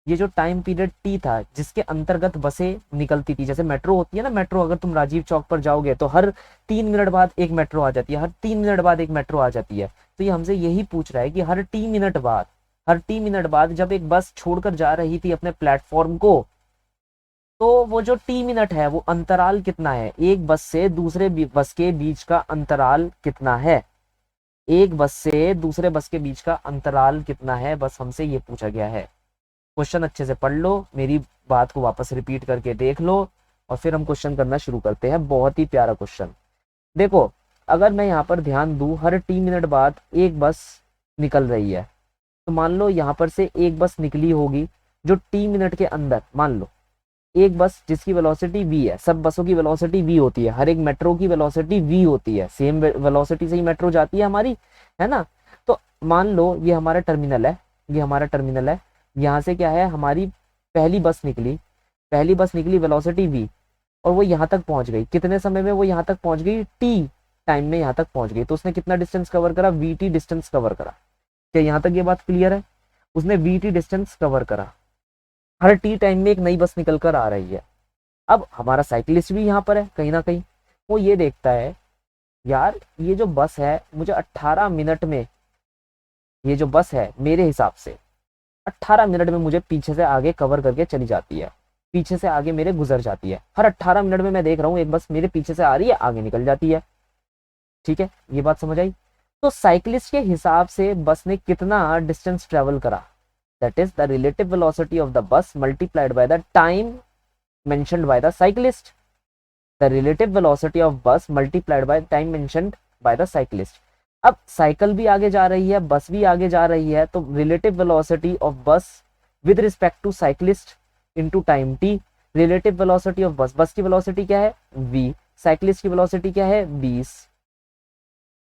Speaker 1: ये जो टाइम पीरियड टी था जिसके अंतर्गत बसें निकलती थी, जैसे मेट्रो होती है ना, मेट्रो अगर तुम राजीव चौक पर जाओगे तो हर 3 मिनट बाद एक मेट्रो आ जाती है, हर 3 मिनट बाद एक मेट्रो आ जाती है। तो ये हमसे यही पूछ रहा है कि हर 3 मिनट बाद जब एक बस छोड़कर जा रही थी अपने प्लेटफॉर्म को, तो वो जो टी मिनट है वो अंतराल कितना है? एक बस से दूसरे बस के बीच का अंतराल कितना है? एक बस से दूसरे बस के बीच का अंतराल कितना है? बस हमसे ये पूछा गया है। क्वेश्चन अच्छे से पढ़ लो, मेरी बात को वापस रिपीट करके देख लो, और फिर हम क्वेश्चन करना शुरू करते हैं। बहुत ही प्यारा क्वेश्चन। देखो, अगर मैं यहाँ पर ध्यान दूं, हर 3 मिनट बाद एक बस निकल रही है, तो मान लो यहाँ पर से एक बस निकली होगी जो टी मिनट के अंदर, मान लो एक बस जिसकी वेलोसिटी v है, सब बसों की वेलोसिटी v होती है, हर एक मेट्रो की वेलोसिटी v होती है, सेम वेलोसिटी से ही मेट्रो जाती है हमारी, है ना। तो मान लो ये हमारा टर्मिनल है, ये हमारा टर्मिनल है, यहाँ से क्या है, हमारी पहली बस निकली, पहली बस निकली वेलोसिटी v, और वो यहाँ तक पहुंच गई, कितने समय में वो यहाँ तक पहुंच गई, t टाइम में यहाँ तक पहुंच गई। तो उसने कितना डिस्टेंस कवर करा, vt डिस्टेंस कवर करा। क्या यहाँ तक ये बात क्लियर है? उसने vt डिस्टेंस कवर करा, हर टी टाइम में एक नई बस निकल कर आ रही है। अब हमारा साइकिलिस्ट भी यहाँ पर है कहीं ना कहीं, वो ये देखता है यार ये जो बस है मुझे 18 मिनट में, ये जो बस है मेरे हिसाब से 18 मिनट में मुझे पीछे से आगे कवर करके चली जाती है, पीछे से आगे मेरे गुजर जाती है। हर 18 मिनट में मैं देख रहा हूँ एक बस मेरे पीछे से आ रही है, आगे निकल जाती है। ठीक है, ये बात समझ आई। तो साइकिलिस्ट के हिसाब से बस ने कितना डिस्टेंस ट्रेवल करा, that is the relative velocity of the bus multiplied by the time mentioned by the cyclist, the relative velocity of bus multiplied by time mentioned by the cyclist। अब साइकिल भी आगे जा रही है, बस भी आगे जा रही है, तो relative velocity of bus with respect to cyclist into time t. Relative velocity of bus, bus की वेलोसिटी क्या है v, साइक्लिस्ट की वेलोसिटी क्या है 20।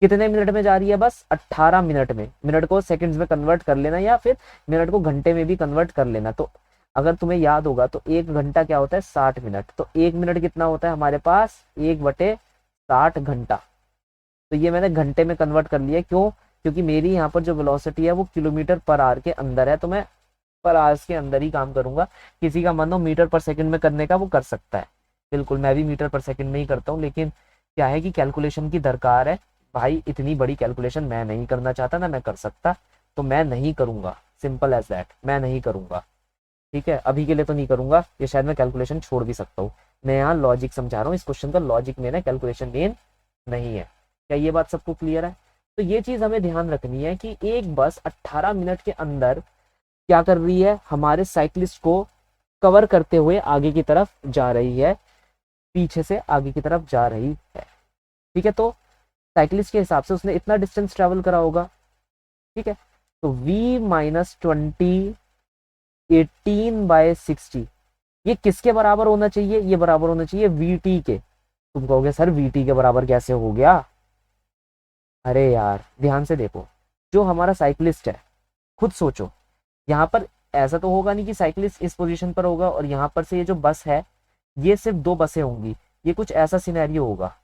Speaker 1: कितने मिनट में जा रही है बस, 18 मिनट में। मिनट को सेकंड्स में कन्वर्ट कर लेना या फिर मिनट को घंटे में भी कन्वर्ट कर लेना। तो अगर तुम्हें याद होगा तो एक घंटा क्या होता है 60 मिनट, तो एक मिनट कितना होता है हमारे पास 1/60 घंटा। तो ये मैंने घंटे में कन्वर्ट कर लिया, क्यों, क्योंकि मेरी यहाँ पर जो वेलोसिटी है वो किलोमीटर पर आवर के अंदर है, तो मैं पर आवर्स के अंदर ही काम करूंगा। किसी का मन हो मीटर पर सेकंड में करने का वो कर सकता है, बिल्कुल मैं भी मीटर पर सेकंड में ही करता हूँ, लेकिन क्या है कि कैलकुलेशन की दरकार है भाई, इतनी बड़ी कैलकुलेशन मैं नहीं करना चाहता, ना मैं कर सकता, तो मैं नहीं करूंगा, सिंपल एज दैट, मैं नहीं करूंगा। ठीक है, अभी के लिए तो नहीं करूंगा, ये शायद मैं कैलकुलेशन छोड़ भी सकता हूँ। मैं यहाँ लॉजिक समझा रहा हूँ, इस क्वेश्चन का लॉजिक मेन है, कैलकुलेशन मेन नहीं है। क्या ये बात सबको क्लियर है? तो ये चीज हमें ध्यान रखनी है कि एक बस 18 मिनट के अंदर क्या कर रही है, हमारे साइकिलिस्ट को कवर करते हुए आगे की तरफ जा रही है, पीछे से आगे की तरफ जा रही है। ठीक है, तो साइकिलिस्ट के हिसाब से उसने इतना डिस्टेंस ट्रेवल करा होगा। ठीक है, तो v माइनस 20 18/60 ये किसके बराबर होना चाहिए, ये बराबर होना चाहिए vt के। तुम कहोगे सर vt के बराबर कैसे हो गया? अरे यार ध्यान से देखो, जो हमारा साइकिलिस्ट है, खुद सोचो, यहाँ पर ऐसा तो होगा नहीं कि साइकिलिस्ट इस पोजीशन पर होगा और यहाँ पर से ये जो बस है ये सिर्फ 2 बसें होंगी, ये कुछ ऐसा सिनेरियो होगा,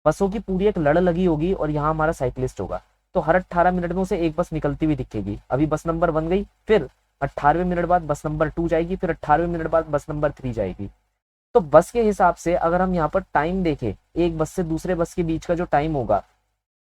Speaker 1: बसों की पूरी एक लड़ लगी होगी और यहाँ हमारा साइकिलिस्ट होगा। तो हर 18 मिनट में उसे एक बस निकलती हुई दिखेगी। अभी बस नंबर 1 गई, फिर 18वें मिनट बाद बस नंबर 2 जाएगी, फिर 18वें मिनट बाद बस नंबर 3 जाएगी। तो बस के हिसाब से अगर हम यहाँ पर टाइम देखें, एक बस से दूसरे बस के बीच का जो टाइम होगा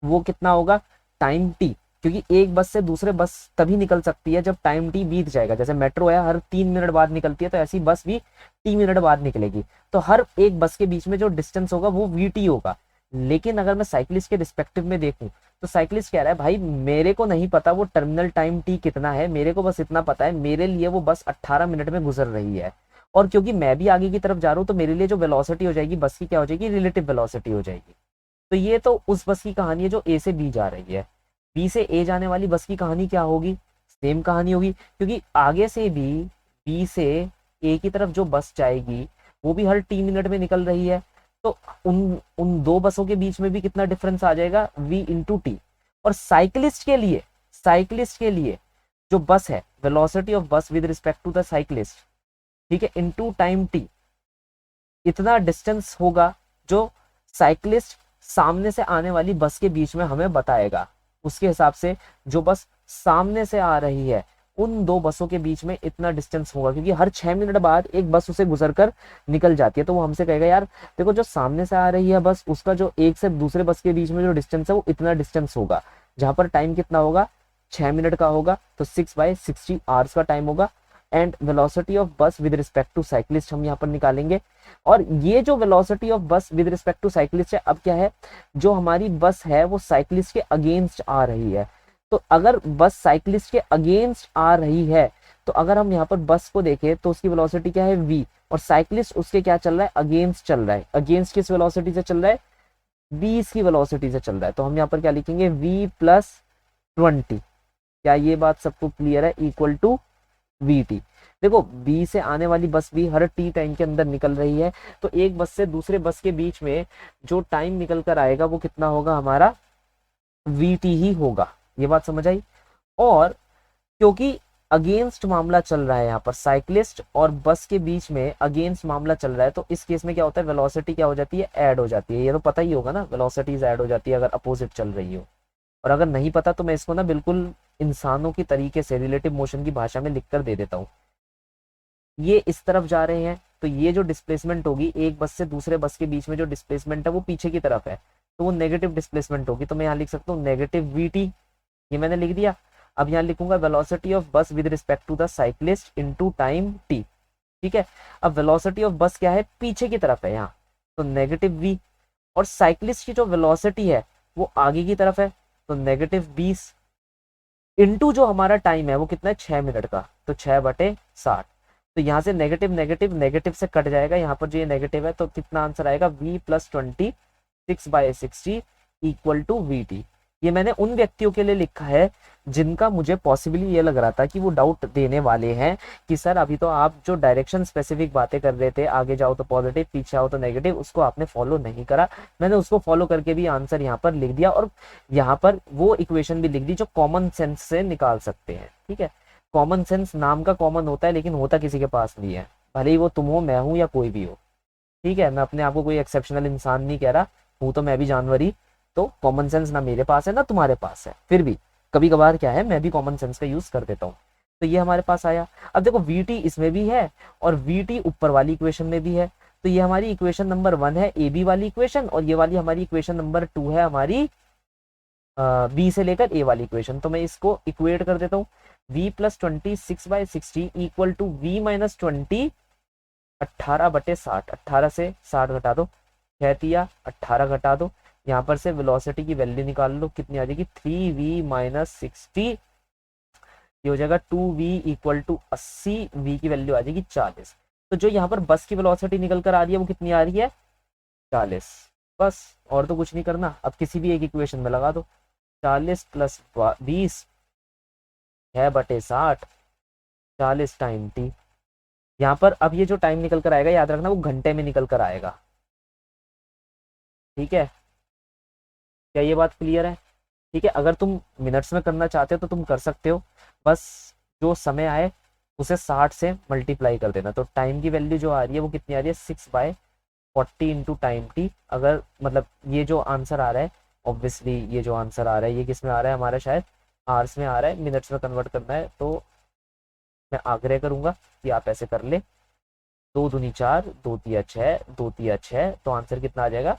Speaker 1: वो कितना होगा, टाइम टी, क्योंकि एक बस से दूसरे बस तभी निकल सकती है जब टाइम टी बीत जाएगा। जैसे मेट्रो है हर 3 मिनट बाद निकलती है, तो ऐसी बस भी टी मिनट बाद निकलेगी। तो हर एक बस के बीच में जो डिस्टेंस होगा वो वी होगा। लेकिन अगर मैं साइकिलिस्ट के रिस्पेक्टिव में देखूं तो साइकिलिस्ट कह रहा है भाई मेरे को नहीं पता वो टर्मिनल टाइम टी कितना है, मेरे को बस इतना पता है मेरे लिए वो बस 18 मिनट में गुजर रही है, और क्योंकि मैं भी आगे की तरफ जा रहा हूँ तो मेरे लिए जो वेलोसिटी हो जाएगी बस की क्या हो जाएगी, रिलेटिव वेलोसिटी हो जाएगी। तो ये तो उस बस की कहानी है जो ए से बी जा रही है। बी से ए जाने वाली बस की कहानी क्या होगी, सेम कहानी होगी, क्योंकि आगे से भी बी से ए की तरफ जो बस जाएगी वो भी हर टी मिनट में निकल रही है। तो उन उन 2 बसों के बीच में भी कितना डिफरेंस आ जाएगा, v इंटू टी। और साइकिलिस्ट के लिए जो बस है, velocity of bus with respect to the cyclist, ठीक है, इनटू टाइम टी, इतना डिस्टेंस होगा जो साइकिलिस्ट सामने से आने वाली बस के बीच में हमें बताएगा। उसके हिसाब से जो बस सामने से आ रही है उन 2 बसों के बीच में इतना डिस्टेंस होगा, क्योंकि हर 6 मिनट बाद एक बस उसे गुजर कर निकल जाती है। तो वो हमसे कहेगा यार देखो जो सामने से आ रही है बस उसका जो एक से दूसरे बस के बीच में जो डिस्टेंस है वो इतना डिस्टेंस होगा, जहां पर टाइम कितना होगा 6 मिनट का होगा, तो 6/60 आवर्स का टाइम होगा। And velocity of bus with respect to cyclist हम यहाँ पर निकालेंगे। और ये जो velocity of bus with respect to cyclist है, अब क्या है, जो हमारी बस है वो साइकिलिस्ट के अगेंस्ट आ रही है। तो अगर बस साइकिलिस्ट के अगेंस्ट आ रही है तो अगर हम यहाँ पर बस को देखें तो उसकी वेलोसिटी क्या है v, और साइकिलिस्ट उसके क्या चल रहा है, अगेंस्ट चल रहा है। अगेंस्ट किस वेलोसिटी से चल रहा है, 20 की वेलोसिटी से चल रहा है। तो हम यहाँ पर क्या लिखेंगे, v + 20, क्या ये बात सबको क्लियर है? Equal to V T. देखो बी से आने वाली बस भी हर टी टाइम के अंदर निकल रही है, तो एक बस से दूसरे बस के बीच में जो टाइम निकल कर आएगा वो कितना होगा हमारा? वी टी ही होगा। ये बात समझ आई? और क्योंकि अगेंस्ट मामला चल रहा है यहाँ पर, साइक्लिस्ट और बस के बीच में अगेंस्ट मामला चल रहा है, तो इस केस में क्या होता है? वेलोसिटी क्या हो जाती है? ऐड हो जाती है। ये तो पता ही होगा ना, वेलोसिटीज ऐड हो जाती है अगर अपोजिट चल रही हो। और अगर नहीं पता तो मैं इसको ना बिल्कुल इंसानों की तरीके से रिलेटिव मोशन की भाषा में लिखकर दे देता हूँ। ये इस तरफ जा रहे हैं, तो ये जो डिस्प्लेसमेंट होगी एक बस से दूसरे बस के बीच में जो डिस्प्लेसमेंट है वो पीछे की तरफ है, तो वो नेगेटिव डिस्प्लेसमेंट होगी। तो मैं यहाँ लिख सकता हूँ नेगेटिव वी टी, ये मैंने लिख दिया। अब यहाँ लिखूंगा velocity of bus with respect to the cyclist into time T. ठीक है, अब वेलोसिटी ऑफ बस क्या है? पीछे की तरफ है यहाँ, तो नेगेटिव वी। और साइक्लिस्ट की जो वेलोसिटी है वो आगे की तरफ है, तो नेगेटिव 20 इनटू जो हमारा टाइम है वो कितना है? 6 मिनट का, तो 6/60। तो यहाँ से नेगेटिव नेगेटिव नेगेटिव से कट जाएगा, यहाँ पर जो ये नेगेटिव है, तो कितना आंसर आएगा? v + 20 6/60 equal to V T. ये मैंने उन व्यक्तियों के लिए लिखा है जिनका मुझे पॉसिबली ये लग रहा था कि वो डाउट देने वाले हैं कि सर अभी तो आप जो डायरेक्शन स्पेसिफिक बातें कर रहे थे, आगे जाओ तो पॉजिटिव, पीछे आओ तो नेगेटिव, उसको आपने फॉलो नहीं करा। मैंने उसको फॉलो करके भी आंसर यहाँ पर लिख दिया, और यहाँ पर वो इक्वेशन भी लिख दी जो कॉमन सेंस से निकाल सकते हैं। ठीक है, कॉमन सेंस नाम का कॉमन होता है लेकिन होता किसी के पास नहीं है, भले ही वो तुम हो, मैं हूं या कोई भी हो। ठीक है, मैं अपने आप को कोई एक्सेप्शनल इंसान नहीं कह रहा, हूं तो मैं भी जानवर ही। तो कॉमन सेंस ना मेरे पास है ना तुम्हारे पास है, फिर भी कभी कभार क्या है, मैं भी कॉमन सेंस का यूज कर देता हूँ। तो ये हमारे पास आया। अब देखो वी टी इसमें भी है और वी टी ऊपर वाली इक्वेशन में भी है, तो ये हमारी इक्वेशन नंबर 1 है ए बी वाली इक्वेशन, और ये वाली हमारी इक्वेशन नंबर 2 है हमारी बी से लेकर ए वाली इक्वेशन। तो मैं इसको इक्वेट कर देता हूँ, v + 20 6/60 इक्वल टू v - 20 18/60। 18 से 60 घटा दो, 6 तिया 18 घटा दो, यहाँ पर से वेलोसिटी की वैल्यू निकाल लो, कितनी आ जाएगी? 3v - 60, ये हो जाएगा 2v इक्वल टू 80, v की वैल्यू आ जाएगी 40। तो जो यहाँ पर बस की वेलोसिटी निकल कर आ रही है वो कितनी आ रही है? 40। बस, और तो कुछ नहीं करना। अब किसी भी एक इक्वेशन में लगा दो, 40 + 20 6/60, 40 टाइम टी। यहाँ पर अब ये जो टाइम निकल कर आएगा, याद रखना वो घंटे में निकल कर आएगा। ठीक है, क्या ये बात क्लियर है? ठीक है, अगर तुम मिनट्स में करना चाहते हो तो तुम कर सकते हो, बस जो समय आए उसे 60 से मल्टीप्लाई कर देना। तो टाइम की वैल्यू जो आ रही है वो कितनी आ रही है? 6/40 इंटू टाइम टी। अगर मतलब ये जो आंसर आ रहा है, ऑब्वियसली ये जो आंसर आ रहा है ये किस में आ रहा है हमारा? शायद आवर्स में आ रहा है, मिनट्स में कन्वर्ट करना है, तो मैं आग्रह करूंगा कि आप ऐसे कर ले। 2 दूनी 4, 2 तिया 6, 2 तिया 6, तो आंसर कितना आ जाएगा?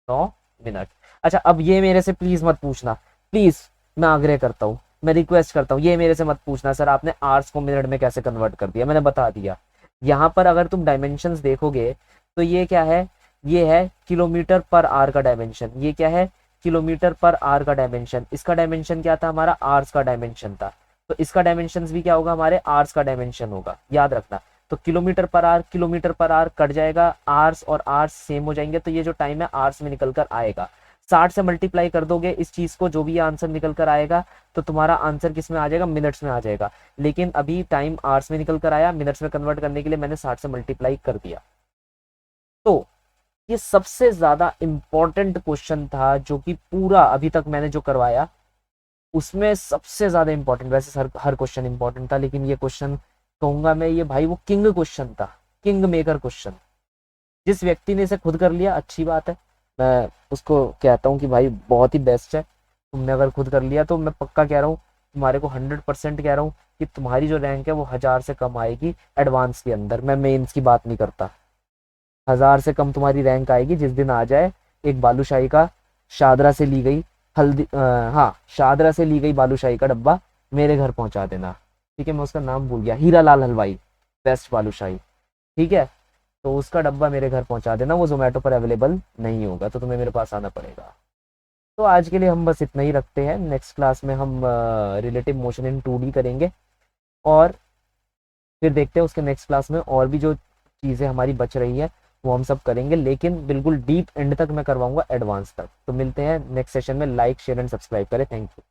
Speaker 1: 9 मिनट। अच्छा, अब ये मेरे से प्लीज मत पूछना, प्लीज, मैं आग्रह करता हूँ, मैं रिक्वेस्ट करता हूँ, ये मेरे से मत पूछना सर आपने आवर्स को मिनट में कैसे कन्वर्ट कर दिया। मैंने बता दिया। यहाँ पर अगर तुम डायमेंशंस देखोगे तो ये क्या है? ये है किलोमीटर पर आवर का डायमेंशन। ये क्या है? किलोमीटर पर आवर का डायमेंशन। इसका डायमेंशन क्या था? हमारा आवर्स का डायमेंशन था। तो इसका डायमेंशन भी क्या होगा? हमारे आवर्स का डायमेंशन होगा, याद रखना। तो किलोमीटर पर आवर कट जाएगा, आवर्स और आवर्स सेम हो जाएंगे, तो ये जो टाइम है आवर्स में निकल कर आएगा। 60 से मल्टीप्लाई कर दोगे इस चीज को, जो भी आंसर निकल कर आएगा, तो तुम्हारा आंसर किस में आ जाएगा? मिनट्स में आ जाएगा। लेकिन अभी टाइम आवर्स में निकल कर आया, मिनट्स में कन्वर्ट करने के लिए मैंने 60 से मल्टीप्लाई कर दिया। तो ये सबसे ज्यादा इंपॉर्टेंट क्वेश्चन था जो कि पूरा अभी तक मैंने जो करवाया उसमें सबसे ज्यादा इंपॉर्टेंट। वैसे हर क्वेश्चन इंपॉर्टेंट था, लेकिन ये क्वेश्चन कहूंगा मैं, ये भाई वो किंग क्वेश्चन था, किंग मेकर क्वेश्चन। जिस व्यक्ति ने इसे खुद कर लिया अच्छी बात है, मैं उसको कहता हूँ कि भाई बहुत ही बेस्ट है। तुमने अगर खुद कर लिया तो मैं पक्का कह रहा हूँ, तुम्हारे को 100% कह रहा हूँ कि तुम्हारी जो रैंक है वो 1000 से कम आएगी एडवांस के अंदर। मैं मेंस की बात नहीं करता, 1000 से कम तुम्हारी रैंक आएगी जिस दिन आ जाए एक बालूशाही का शादरा से ली गई हाँ, शादरा से ली गई बालूशाही का डब्बा मेरे घर पहुंचा देना। ठीक है, मैं उसका नाम भूल गया, हीरा लाल हलवाई, बेस्ट बालूशाही। ठीक है, तो उसका डब्बा मेरे घर पहुंचा देना, वो जोमेटो पर अवेलेबल नहीं होगा, तो तुम्हें मेरे पास आना पड़ेगा। तो आज के लिए हम बस इतना ही रखते हैं। नेक्स्ट क्लास में हम रिलेटिव मोशन इन 2D करेंगे, और फिर देखते हैं उसके नेक्स्ट क्लास में और भी जो चीज़ें हमारी बच रही है वो हम सब करेंगे, लेकिन बिल्कुल डीप एंड तक मैं करवाऊंगा, एडवांस तक। तो मिलते हैं नेक्स्ट सेशन में। लाइक शेयर एंड सब्सक्राइब करें। Thank you.